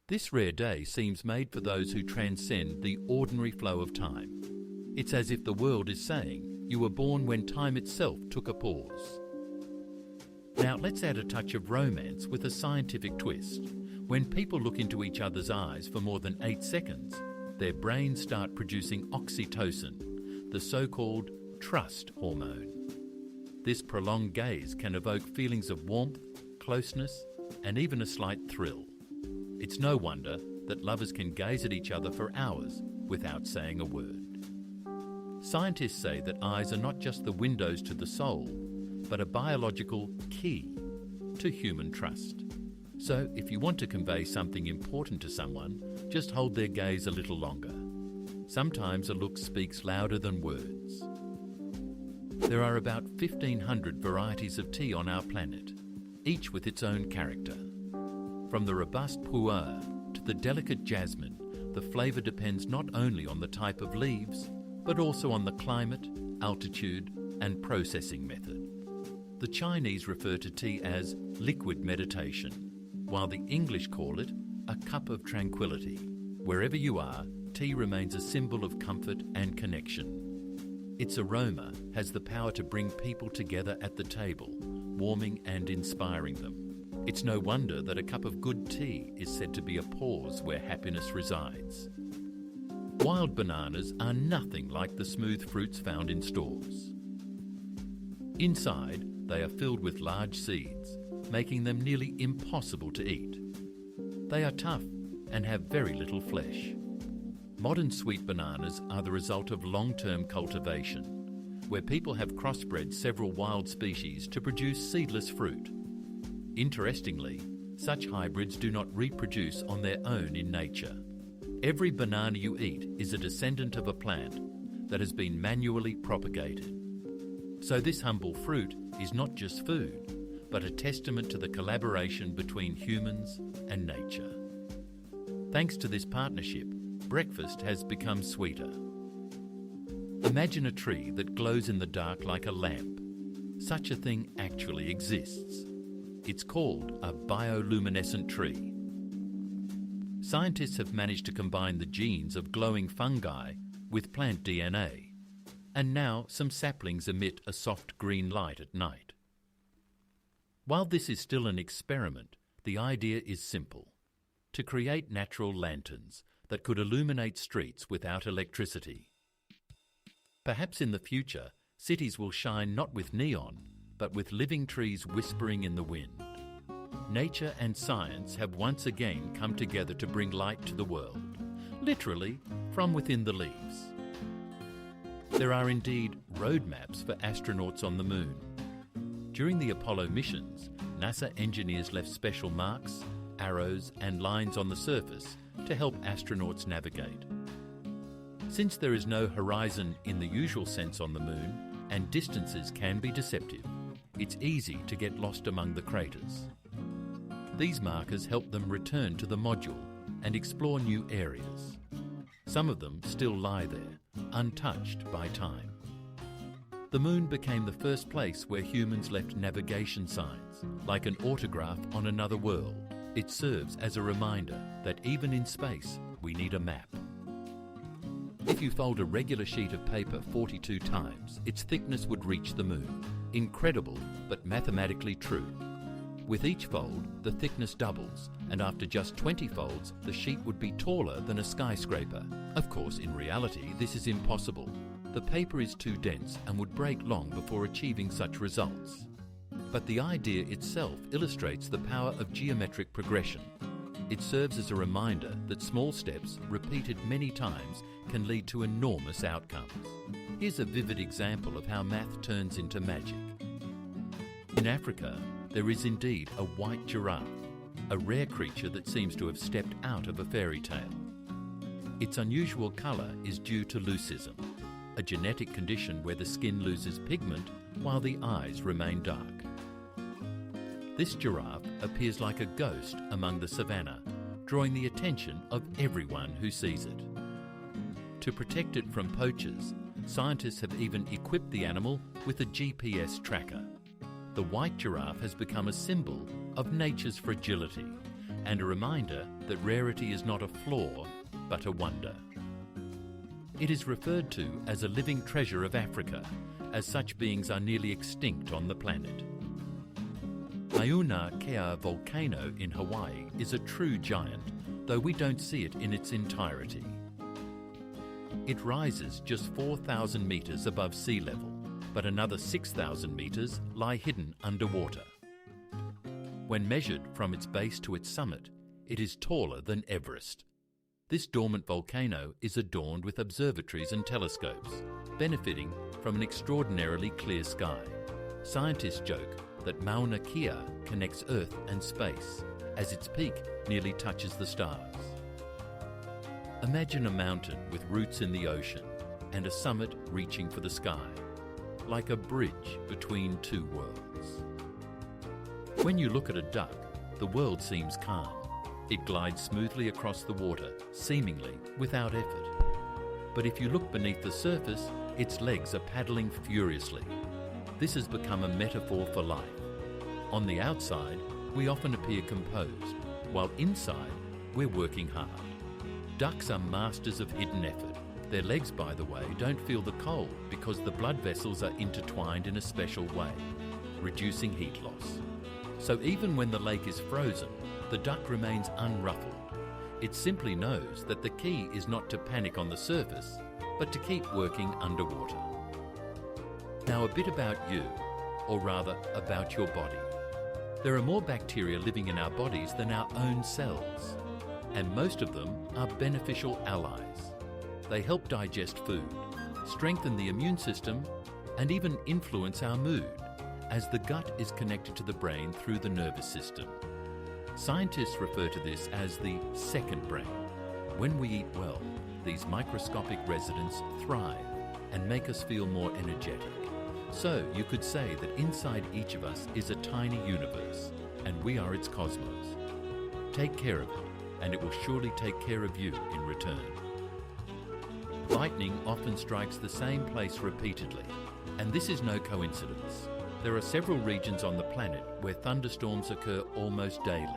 This rare day seems made for those who transcend the ordinary flow of time. It's as if the world is saying, you were born when time itself took a pause. Now let's add a touch of romance with a scientific twist. When people look into each other's eyes for more than 8 seconds, their brains start producing oxytocin, the so-called trust hormone. This prolonged gaze can evoke feelings of warmth, closeness, and even a slight thrill. It's no wonder that lovers can gaze at each other for hours without saying a word. Scientists say that eyes are not just the windows to the soul, but a biological key to human trust. So if you want to convey something important to someone, just hold their gaze a little longer. Sometimes a look speaks louder than words. There are about 1,500 varieties of tea on our planet, each with its own character. From the robust pu'er to the delicate jasmine, the flavour depends not only on the type of leaves, but also on the climate, altitude, and processing method. The Chinese refer to tea as liquid meditation, while the English call it a cup of tranquility. Wherever you are, tea remains a symbol of comfort and connection. Its aroma has the power to bring people together at the table, warming and inspiring them. It's no wonder that a cup of good tea is said to be a pause where happiness resides. Wild bananas are nothing like the smooth fruits found in stores. Inside, they are filled with large seeds, making them nearly impossible to eat. They are tough and have very little flesh. Modern sweet bananas are the result of long-term cultivation, where people have crossbred several wild species to produce seedless fruit. Interestingly, such hybrids do not reproduce on their own in nature. Every banana you eat is a descendant of a plant that has been manually propagated. So this humble fruit is not just food, but a testament to the collaboration between humans and nature. Thanks to this partnership, breakfast has become sweeter. Imagine a tree that glows in the dark like a lamp. Such a thing actually exists. It's called a bioluminescent tree. Scientists have managed to combine the genes of glowing fungi with plant DNA, and now some saplings emit a soft green light at night. While this is still an experiment, the idea is simple: to create natural lanterns that could illuminate streets without electricity. Perhaps in the future, cities will shine not with neon, but with living trees whispering in the wind. Nature and science have once again come together to bring light to the world, literally from within the leaves. There are indeed roadmaps for astronauts on the moon. During the Apollo missions, NASA engineers left special marks, arrows, and lines on the surface to help astronauts navigate. Since there is no horizon in the usual sense on the moon, and distances can be deceptive, it's easy to get lost among the craters. These markers help them return to the module and explore new areas. Some of them still lie there, untouched by time. The moon became the first place where humans left navigation signs, like an autograph on another world. It serves as a reminder that even in space, we need a map. If you fold a regular sheet of paper 42 times, its thickness would reach the moon. Incredible, but mathematically true. With each fold, the thickness doubles, and after just 20 folds, the sheet would be taller than a skyscraper. Of course, in reality, this is impossible. The paper is too dense and would break long before achieving such results. But the idea itself illustrates the power of geometric progression. It serves as a reminder that small steps, repeated many times, can lead to enormous outcomes. Here's a vivid example of how math turns into magic. In Africa, there is indeed a white giraffe, a rare creature that seems to have stepped out of a fairy tale. Its unusual colour is due to leucism, a genetic condition where the skin loses pigment while the eyes remain dark. This giraffe appears like a ghost among the savannah, drawing the attention of everyone who sees it. To protect it from poachers, Scientists have even equipped the animal with a GPS tracker. The white giraffe has become a symbol of nature's fragility and a reminder that rarity is not a flaw, but a wonder. It is referred to as a living treasure of Africa, as such beings are nearly extinct on the planet. Mauna Kea volcano in Hawaii is a true giant, though we don't see it in its entirety. It rises just 4,000 metres above sea level, but another 6,000 metres lie hidden underwater. When measured from its base to its summit, it is taller than Everest. This dormant volcano is adorned with observatories and telescopes, benefiting from an extraordinarily clear sky. Scientists joke that Mauna Kea connects Earth and space, as its peak nearly touches the stars. Imagine a mountain with roots in the ocean and a summit reaching for the sky, like a bridge between two worlds. When you look at a duck, the world seems calm. It glides smoothly across the water, seemingly without effort. But if you look beneath the surface, its legs are paddling furiously. This has become a metaphor for life. On the outside, we often appear composed, while inside, we're working hard. Ducks are masters of hidden effort. Their legs, by the way, don't feel the cold because the blood vessels are intertwined in a special way, reducing heat loss. So even when the lake is frozen, the duck remains unruffled. It simply knows that the key is not to panic on the surface, but to keep working underwater. Now a bit about you, or rather about your body. There are more bacteria living in our bodies than our own cells, and most of them are beneficial allies. They help digest food, strengthen the immune system, and even influence our mood, as the gut is connected to the brain through the nervous system. Scientists refer to this as the second brain. When we eat well, these microscopic residents thrive and make us feel more energetic. So you could say that inside each of us is a tiny universe, and we are its cosmos. Take care of it, and it will surely take care of you in return. Lightning often strikes the same place repeatedly, and this is no coincidence. There are several regions on the planet where thunderstorms occur almost daily.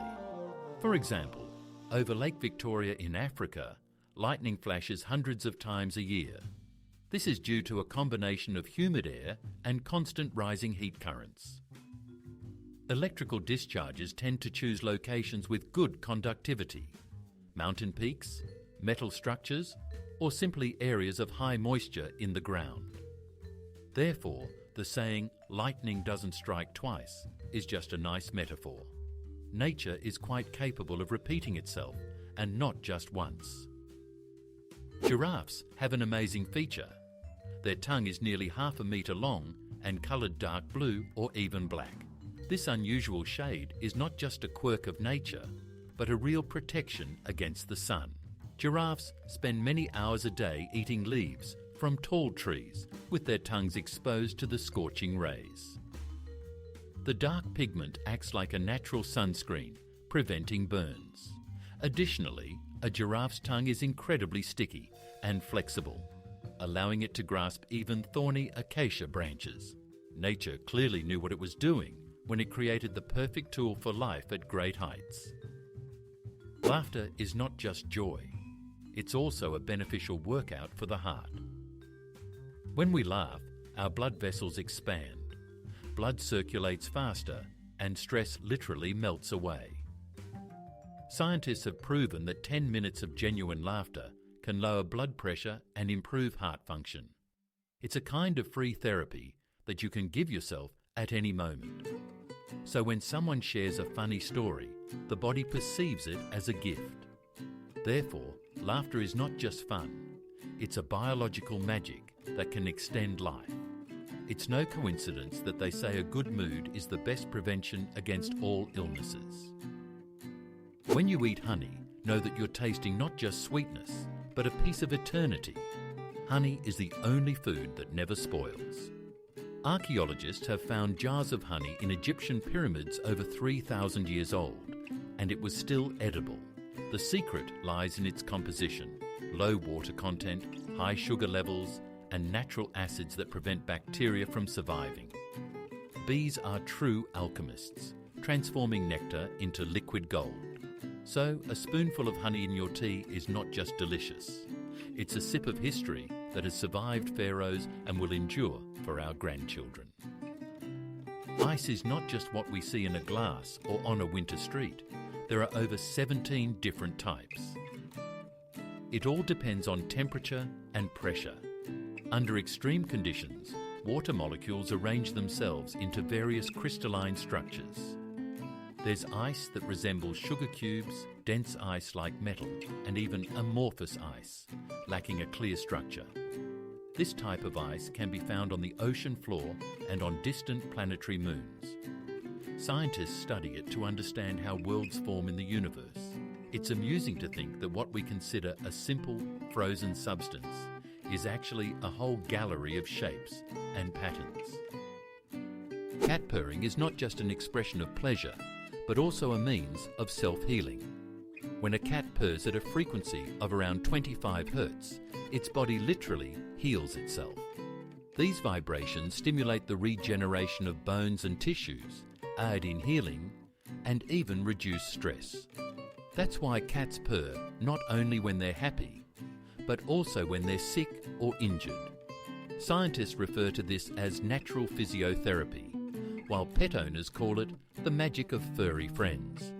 For example, over Lake Victoria in Africa, lightning flashes hundreds of times a year. This is due to a combination of humid air and constant rising heat currents. Electrical discharges tend to choose locations with good conductivity, mountain peaks, metal structures, or simply areas of high moisture in the ground. Therefore, the saying, "lightning doesn't strike twice," is just a nice metaphor. Nature is quite capable of repeating itself, and not just once. Giraffes have an amazing feature. Their tongue is nearly 1/2 metre long and coloured dark blue or even black. This unusual shade is not just a quirk of nature, but a real protection against the sun. Giraffes spend many hours a day eating leaves from tall trees, with their tongues exposed to the scorching rays. The dark pigment acts like a natural sunscreen, preventing burns. Additionally, a giraffe's tongue is incredibly sticky and flexible, allowing it to grasp even thorny acacia branches. Nature clearly knew what it was doing when it created the perfect tool for life at great heights. Laughter is not just joy. It's also a beneficial workout for the heart. When we laugh, our blood vessels expand. Blood circulates faster, and stress literally melts away. Scientists have proven that 10 minutes of genuine laughter can lower blood pressure and improve heart function. It's a kind of free therapy that you can give yourself at any moment. So when someone shares a funny story, the body perceives it as a gift. Therefore, laughter is not just fun. It's a biological magic that can extend life. It's no coincidence that they say a good mood is the best prevention against all illnesses. When you eat honey, know that you're tasting not just sweetness, but a piece of eternity. Honey is the only food that never spoils. Archaeologists have found jars of honey in Egyptian pyramids over 3,000 years old, and it was still edible. The secret lies in its composition: low water content, high sugar levels, and natural acids that prevent bacteria from surviving. Bees are true alchemists, transforming nectar into liquid gold. So, a spoonful of honey in your tea is not just delicious. It's a sip of history that has survived pharaohs and will endure for our grandchildren. Ice is not just what we see in a glass or on a winter street. There are over 17 different types. It all depends on temperature and pressure. Under extreme conditions, water molecules arrange themselves into various crystalline structures. There's ice that resembles sugar cubes, dense ice like metal, and even amorphous ice, lacking a clear structure. This type of ice can be found on the ocean floor and on distant planetary moons. Scientists study it to understand how worlds form in the universe. It's amusing to think that what we consider a simple, frozen substance is actually a whole gallery of shapes and patterns. Cat purring is not just an expression of pleasure, but also a means of self-healing. When a cat purrs at a frequency of around 25 Hz, its body literally heals itself. These vibrations stimulate the regeneration of bones and tissues, aid in healing, and even reduce stress. That's why cats purr not only when they're happy, but also when they're sick or injured. Scientists refer to this as natural physiotherapy, while pet owners call it the magic of furry friends.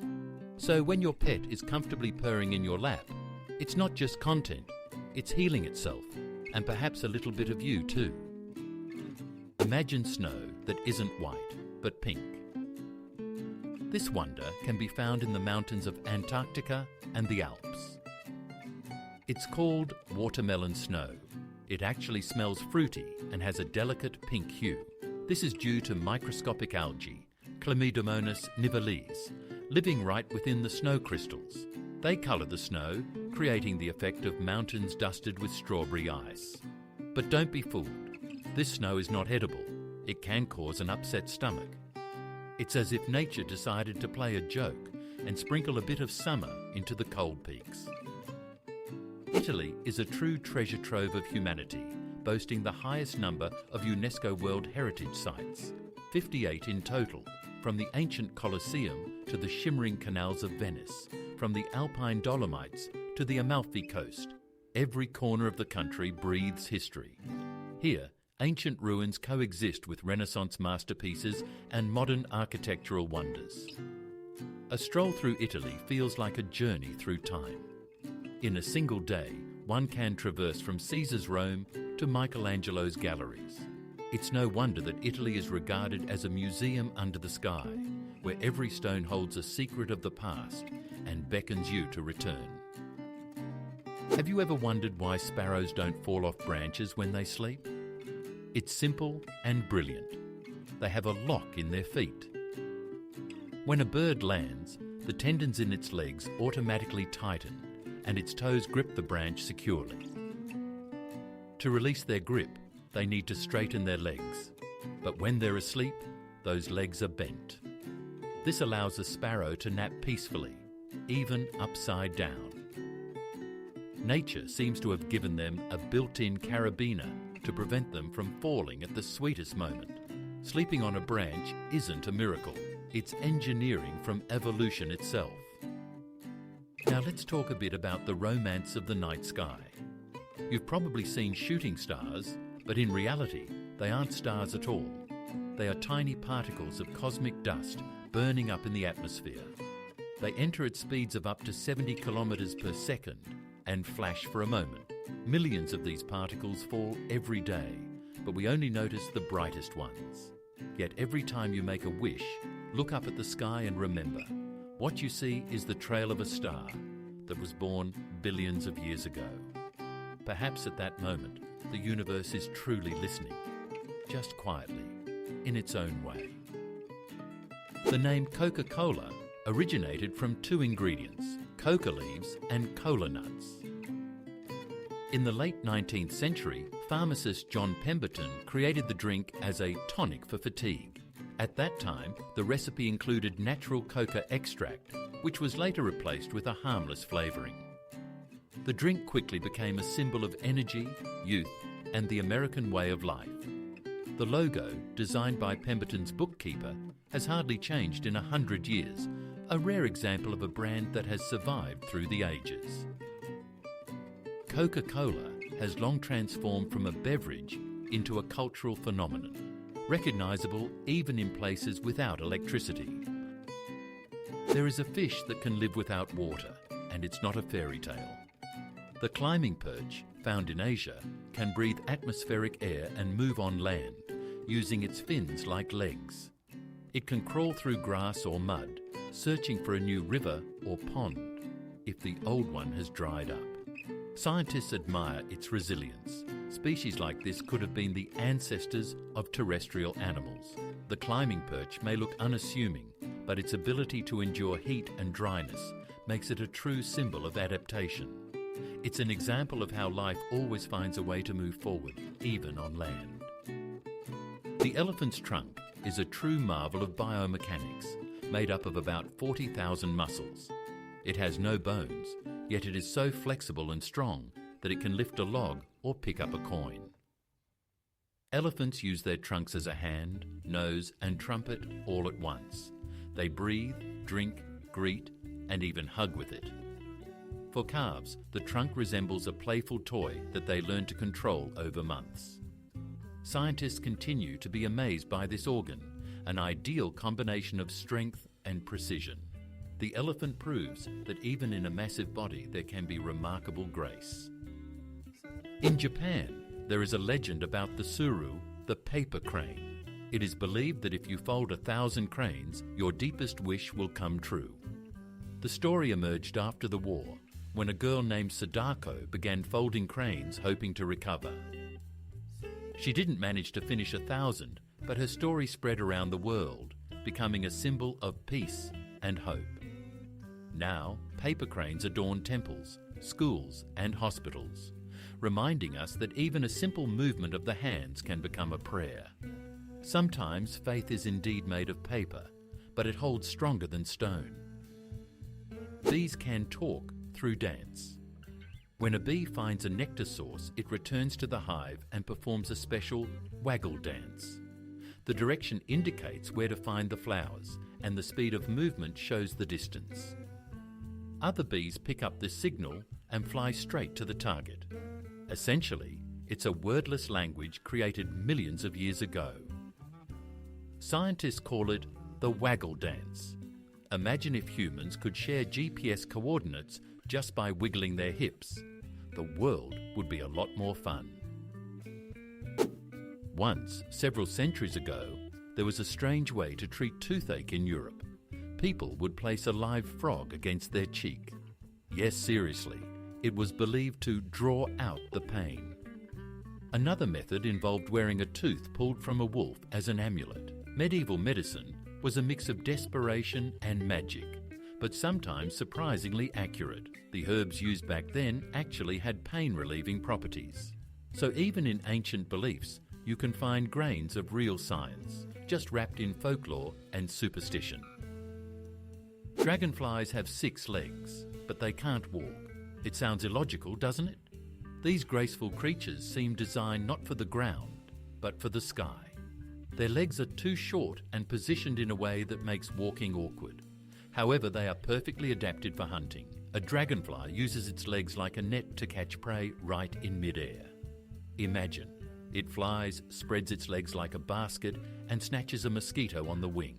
So when your pet is comfortably purring in your lap, it's not just content, it's healing itself, and perhaps a little bit of you too. Imagine snow that isn't white, but pink. This wonder can be found in the mountains of Antarctica and the Alps. It's called watermelon snow. It actually smells fruity and has a delicate pink hue. This is due to microscopic algae, Chlamydomonas nivalis, living right within the snow crystals. They colour the snow, creating the effect of mountains dusted with strawberry ice. But don't be fooled. This snow is not edible. It can cause an upset stomach. It's as if nature decided to play a joke and sprinkle a bit of summer into the cold peaks. Italy is a true treasure trove of humanity, boasting the highest number of UNESCO World Heritage Sites, 58 in total, from the ancient Colosseum to the shimmering canals of Venice, from the Alpine Dolomites to the Amalfi Coast. Every corner of the country breathes history. Here, ancient ruins coexist with Renaissance masterpieces and modern architectural wonders. A stroll through Italy feels like a journey through time. In a single day, one can traverse from Caesar's Rome to Michelangelo's galleries. It's no wonder that Italy is regarded as a museum under the sky, where every stone holds a secret of the past and beckons you to return. Have you ever wondered why sparrows don't fall off branches when they sleep? It's simple and brilliant. They have a lock in their feet. When a bird lands, the tendons in its legs automatically tighten and its toes grip the branch securely. To release their grip, they need to straighten their legs. But when they're asleep, those legs are bent. This allows a sparrow to nap peacefully, even upside down. Nature seems to have given them a built-in carabiner to prevent them from falling at the sweetest moment. Sleeping on a branch isn't a miracle. It's engineering from evolution itself. Now let's talk a bit about the romance of the night sky. You've probably seen shooting stars, but in reality, they aren't stars at all. They are tiny particles of cosmic dust burning up in the atmosphere. They enter at speeds of up to 70 kilometers per second and flash for a moment. Millions of these particles fall every day, but we only notice the brightest ones. Yet every time you make a wish, look up at the sky and remember, what you see is the trail of a star that was born billions of years ago. Perhaps at that moment, the universe is truly listening, just quietly, in its own way. The name Coca-Cola originated from two ingredients, coca leaves and cola nuts. In the late 19th century, pharmacist John Pemberton created the drink as a tonic for fatigue. At that time, the recipe included natural coca extract, which was later replaced with a harmless flavouring. The drink quickly became a symbol of energy, youth, and the American way of life. The logo, designed by Pemberton's bookkeeper, has hardly changed in 100 years, a rare example of a brand that has survived through the ages. Coca-Cola has long transformed from a beverage into a cultural phenomenon, recognisable even in places without electricity. There is a fish that can live without water, and it's not a fairy tale. The climbing perch, found in Asia, can breathe atmospheric air and move on land, using its fins like legs. It can crawl through grass or mud, searching for a new river or pond if the old one has dried up. Scientists admire its resilience. Species like this could have been the ancestors of terrestrial animals. The climbing perch may look unassuming, but its ability to endure heat and dryness makes it a true symbol of adaptation. It's an example of how life always finds a way to move forward, even on land. The elephant's trunk is a true marvel of biomechanics, made up of about 40,000 muscles. It has no bones, yet it is so flexible and strong that it can lift a log or pick up a coin. Elephants use their trunks as a hand, nose, and trumpet all at once. They breathe, drink, greet, and even hug with it. For calves, the trunk resembles a playful toy that they learn to control over months. Scientists continue to be amazed by this organ, an ideal combination of strength and precision. The elephant proves that even in a massive body there can be remarkable grace. In Japan, there is a legend about the suru, the paper crane. It is believed that if you fold 1,000 cranes, your deepest wish will come true. The story emerged after the war, when a girl named Sadako began folding cranes hoping to recover. She didn't manage to finish 1,000, but her story spread around the world, becoming a symbol of peace and hope. Now, paper cranes adorn temples, schools, and hospitals, reminding us that even a simple movement of the hands can become a prayer. Sometimes faith is indeed made of paper, but it holds stronger than stone. Bees can talk through dance. When a bee finds a nectar source, it returns to the hive and performs a special waggle dance. The direction indicates where to find the flowers, and the speed of movement shows the distance. Other bees pick up this signal and fly straight to the target. Essentially, it's a wordless language created millions of years ago. Scientists call it the waggle dance. Imagine if humans could share GPS coordinates just by wiggling their hips. The world would be a lot more fun. Once, several centuries ago, there was a strange way to treat toothache in Europe. People would place a live frog against their cheek. Yes, seriously, it was believed to draw out the pain. Another method involved wearing a tooth pulled from a wolf as an amulet. Medieval medicine was a mix of desperation and magic, but sometimes surprisingly accurate. The herbs used back then actually had pain-relieving properties. So even in ancient beliefs, you can find grains of real science, just wrapped in folklore and superstition. Dragonflies have 6 legs, but they can't walk. It sounds illogical, doesn't it? These graceful creatures seem designed not for the ground, but for the sky. Their legs are too short and positioned in a way that makes walking awkward. However, they are perfectly adapted for hunting. A dragonfly uses its legs like a net to catch prey right in midair. Imagine, it flies, spreads its legs like a basket, and snatches a mosquito on the wing.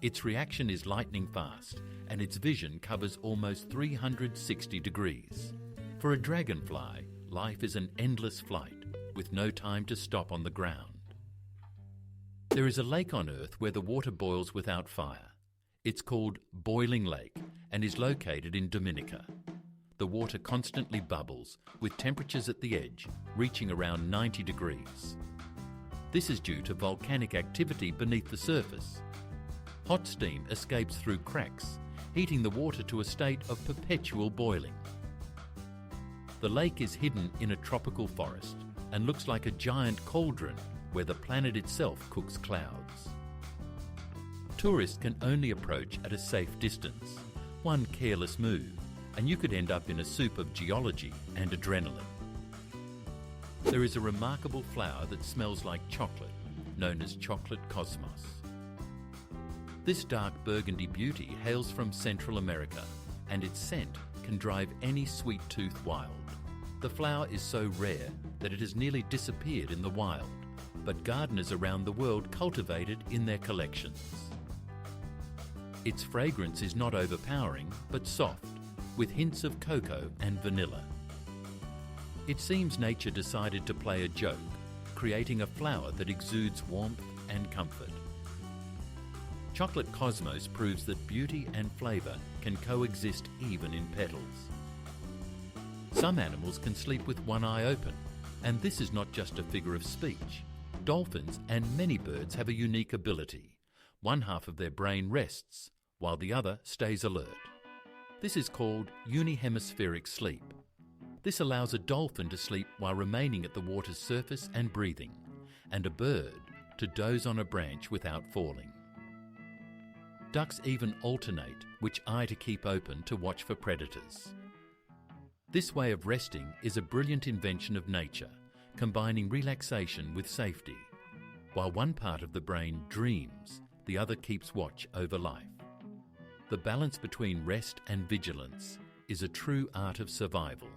Its reaction is lightning fast, and its vision covers almost 360 degrees. For a dragonfly, life is an endless flight, with no time to stop on the ground. There is a lake on Earth where the water boils without fire. It's called Boiling Lake and is located in Dominica. The water constantly bubbles, with temperatures at the edge reaching around 90 degrees. This is due to volcanic activity beneath the surface. Hot steam escapes through cracks, heating the water to a state of perpetual boiling. The lake is hidden in a tropical forest and looks like a giant cauldron where the planet itself cooks clouds. Tourists can only approach at a safe distance. One careless move, and you could end up in a soup of geology and adrenaline. There is a remarkable flower that smells like chocolate, known as chocolate cosmos. This dark burgundy beauty hails from Central America, and its scent can drive any sweet tooth wild. The flower is so rare that it has nearly disappeared in the wild, but gardeners around the world cultivate it in their collections. Its fragrance is not overpowering, but soft, with hints of cocoa and vanilla. It seems nature decided to play a joke, creating a flower that exudes warmth and comfort. Chocolate cosmos proves that beauty and flavour can coexist even in petals. Some animals can sleep with one eye open, and this is not just a figure of speech. Dolphins and many birds have a unique ability. One half of their brain rests, while the other stays alert. This is called unihemispheric sleep. This allows a dolphin to sleep while remaining at the water's surface and breathing, and a bird to doze on a branch without falling. Ducks even alternate which eye to keep open to watch for predators. This way of resting is a brilliant invention of nature, combining relaxation with safety. While one part of the brain dreams, the other keeps watch over life. The balance between rest and vigilance is a true art of survival.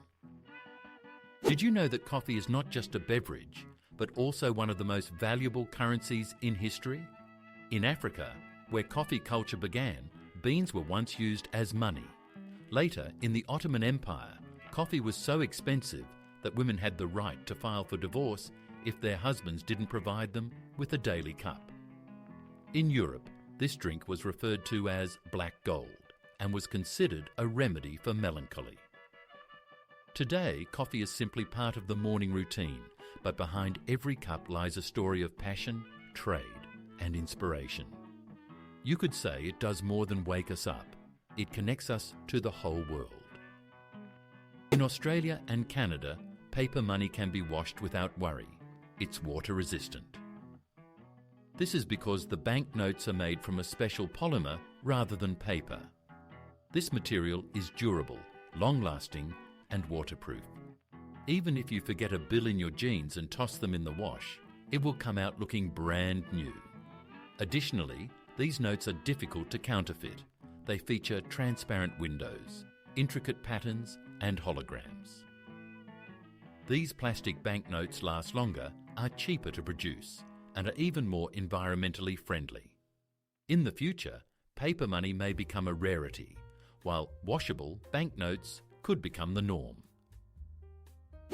Did you know that coffee is not just a beverage, but also one of the most valuable currencies in history? In Africa, where coffee culture began, beans were once used as money. Later, in the Ottoman Empire, coffee was so expensive that women had the right to file for divorce if their husbands didn't provide them with a daily cup. In Europe, this drink was referred to as black gold and was considered a remedy for melancholy. Today, coffee is simply part of the morning routine, but behind every cup lies a story of passion, trade, and inspiration. You could say it does more than wake us up. It connects us to the whole world. In Australia and Canada, paper money can be washed without worry. It's water resistant. This is because the banknotes are made from a special polymer rather than paper. This material is durable, long-lasting, and waterproof. Even if you forget a bill in your jeans and toss them in the wash, it will come out looking brand new. Additionally, these notes are difficult to counterfeit. They feature transparent windows, intricate patterns, and holograms. These plastic banknotes last longer, are cheaper to produce, and are even more environmentally friendly. In the future, paper money may become a rarity, while washable banknotes could become the norm.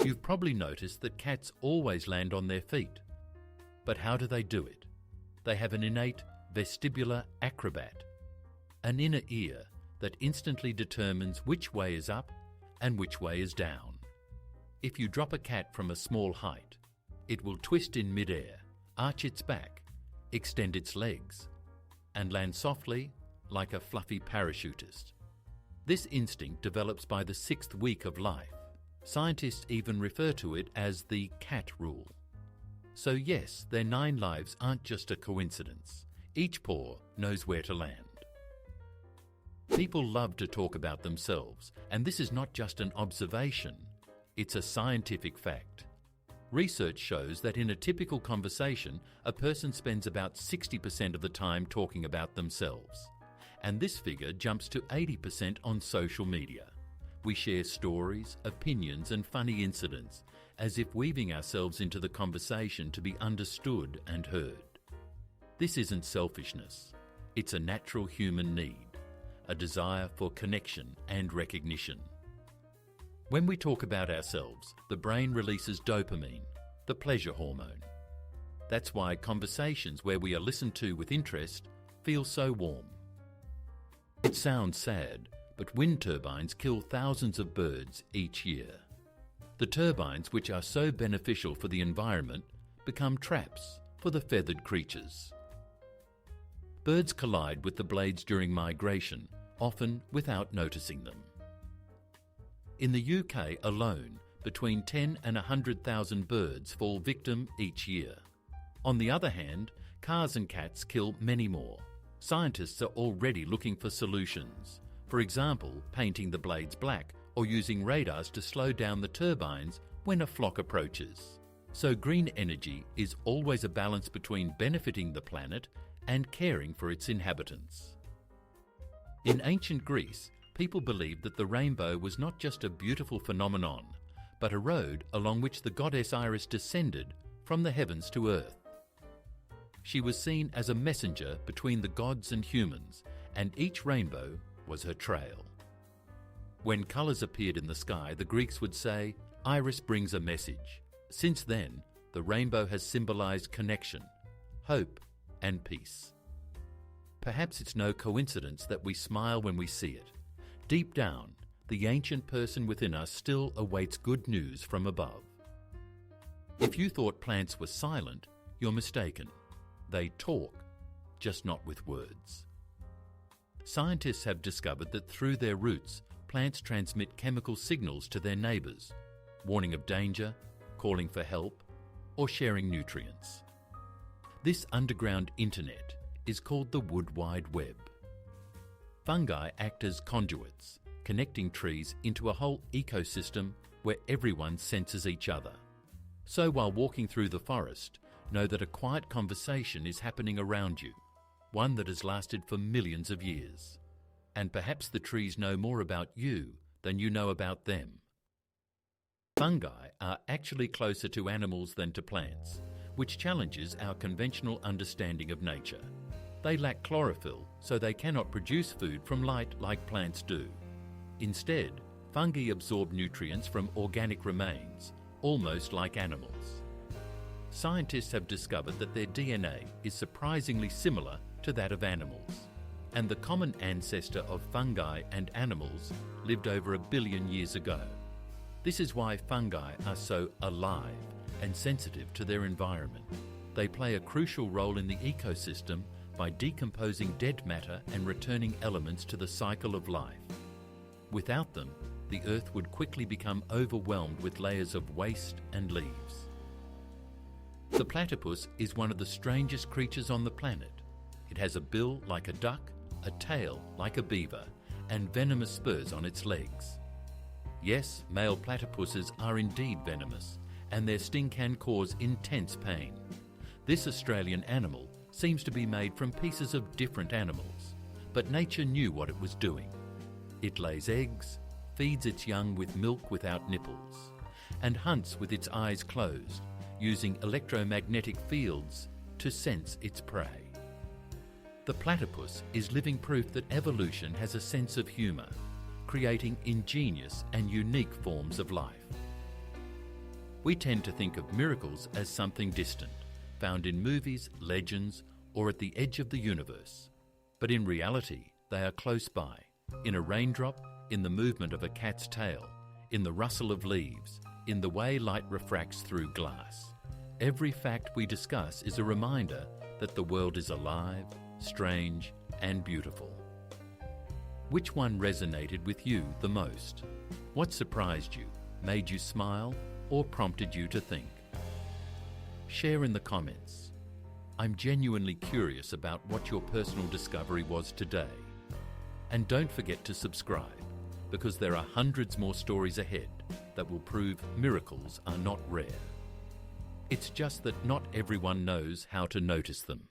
You've probably noticed that cats always land on their feet. But how do they do it? They have an innate vestibular acrobat, an inner ear that instantly determines which way is up and which way is down. If you drop a cat from a small height, it will twist in midair, arch its back, extend its legs, and land softly like a fluffy parachutist. This instinct develops by the 6th week of life. Scientists even refer to it as the cat rule. So yes, their 9 lives aren't just a coincidence. Each paw knows where to land. People love to talk about themselves, and this is not just an observation, it's a scientific fact. Research shows that in a typical conversation, a person spends about 60% of the time talking about themselves. And this figure jumps to 80% on social media. We share stories, opinions, and funny incidents, as if weaving ourselves into the conversation to be understood and heard. This isn't selfishness. It's a natural human need, a desire for connection and recognition. When we talk about ourselves, the brain releases dopamine, the pleasure hormone. That's why conversations where we are listened to with interest feel so warm. It sounds sad, but wind turbines kill thousands of birds each year. The turbines, which are so beneficial for the environment, become traps for the feathered creatures. Birds collide with the blades during migration, often without noticing them. In the UK alone, between 10 and 100,000 birds fall victim each year. On the other hand, cars and cats kill many more. Scientists are already looking for solutions. For example, painting the blades black or using radars to slow down the turbines when a flock approaches. So green energy is always a balance between benefiting the planet and caring for its inhabitants. In ancient Greece, people believed that the rainbow was not just a beautiful phenomenon, but a road along which the goddess Iris descended from the heavens to earth. She was seen as a messenger between the gods and humans, and each rainbow was her trail. When colours appeared in the sky, the Greeks would say, "Iris brings a message." Since then, the rainbow has symbolised connection, hope, and peace. Perhaps it's no coincidence that we smile when we see it. Deep down, the ancient person within us still awaits good news from above. If you thought plants were silent, you're mistaken. They talk, just not with words. Scientists have discovered that through their roots, plants transmit chemical signals to their neighbours, warning of danger, calling for help, or sharing nutrients. This underground internet is called the Wood Wide Web. Fungi act as conduits, connecting trees into a whole ecosystem where everyone senses each other. So while walking through the forest, know that a quiet conversation is happening around you, one that has lasted for millions of years. And perhaps the trees know more about you than you know about them. Fungi are actually closer to animals than to plants, which challenges our conventional understanding of nature. They lack chlorophyll, so they cannot produce food from light like plants do. Instead, fungi absorb nutrients from organic remains, almost like animals. Scientists have discovered that their DNA is surprisingly similar to that of animals, and the common ancestor of fungi and animals lived over 1 billion years ago. This is why fungi are so alive and sensitive to their environment. They play a crucial role in the ecosystem by decomposing dead matter and returning elements to the cycle of life. Without them, the earth would quickly become overwhelmed with layers of waste and leaves. The platypus is one of the strangest creatures on the planet. It has a bill like a duck, a tail like a beaver, and venomous spurs on its legs. Yes, male platypuses are indeed venomous, and their sting can cause intense pain. This Australian animal seems to be made from pieces of different animals, but nature knew what it was doing. It lays eggs, feeds its young with milk without nipples, and hunts with its eyes closed, using electromagnetic fields to sense its prey. The platypus is living proof that evolution has a sense of humour, creating ingenious and unique forms of life. We tend to think of miracles as something distant, found in movies, legends, or at the edge of the universe. But in reality, they are close by, in a raindrop, in the movement of a cat's tail, in the rustle of leaves, in the way light refracts through glass. Every fact we discuss is a reminder that the world is alive, strange, and beautiful. Which one resonated with you the most? What surprised you, made you smile, or prompted you to think? Share in the comments. I'm genuinely curious about what your personal discovery was today. And don't forget to subscribe, because there are hundreds more stories ahead that will prove miracles are not rare. It's just that not everyone knows how to notice them.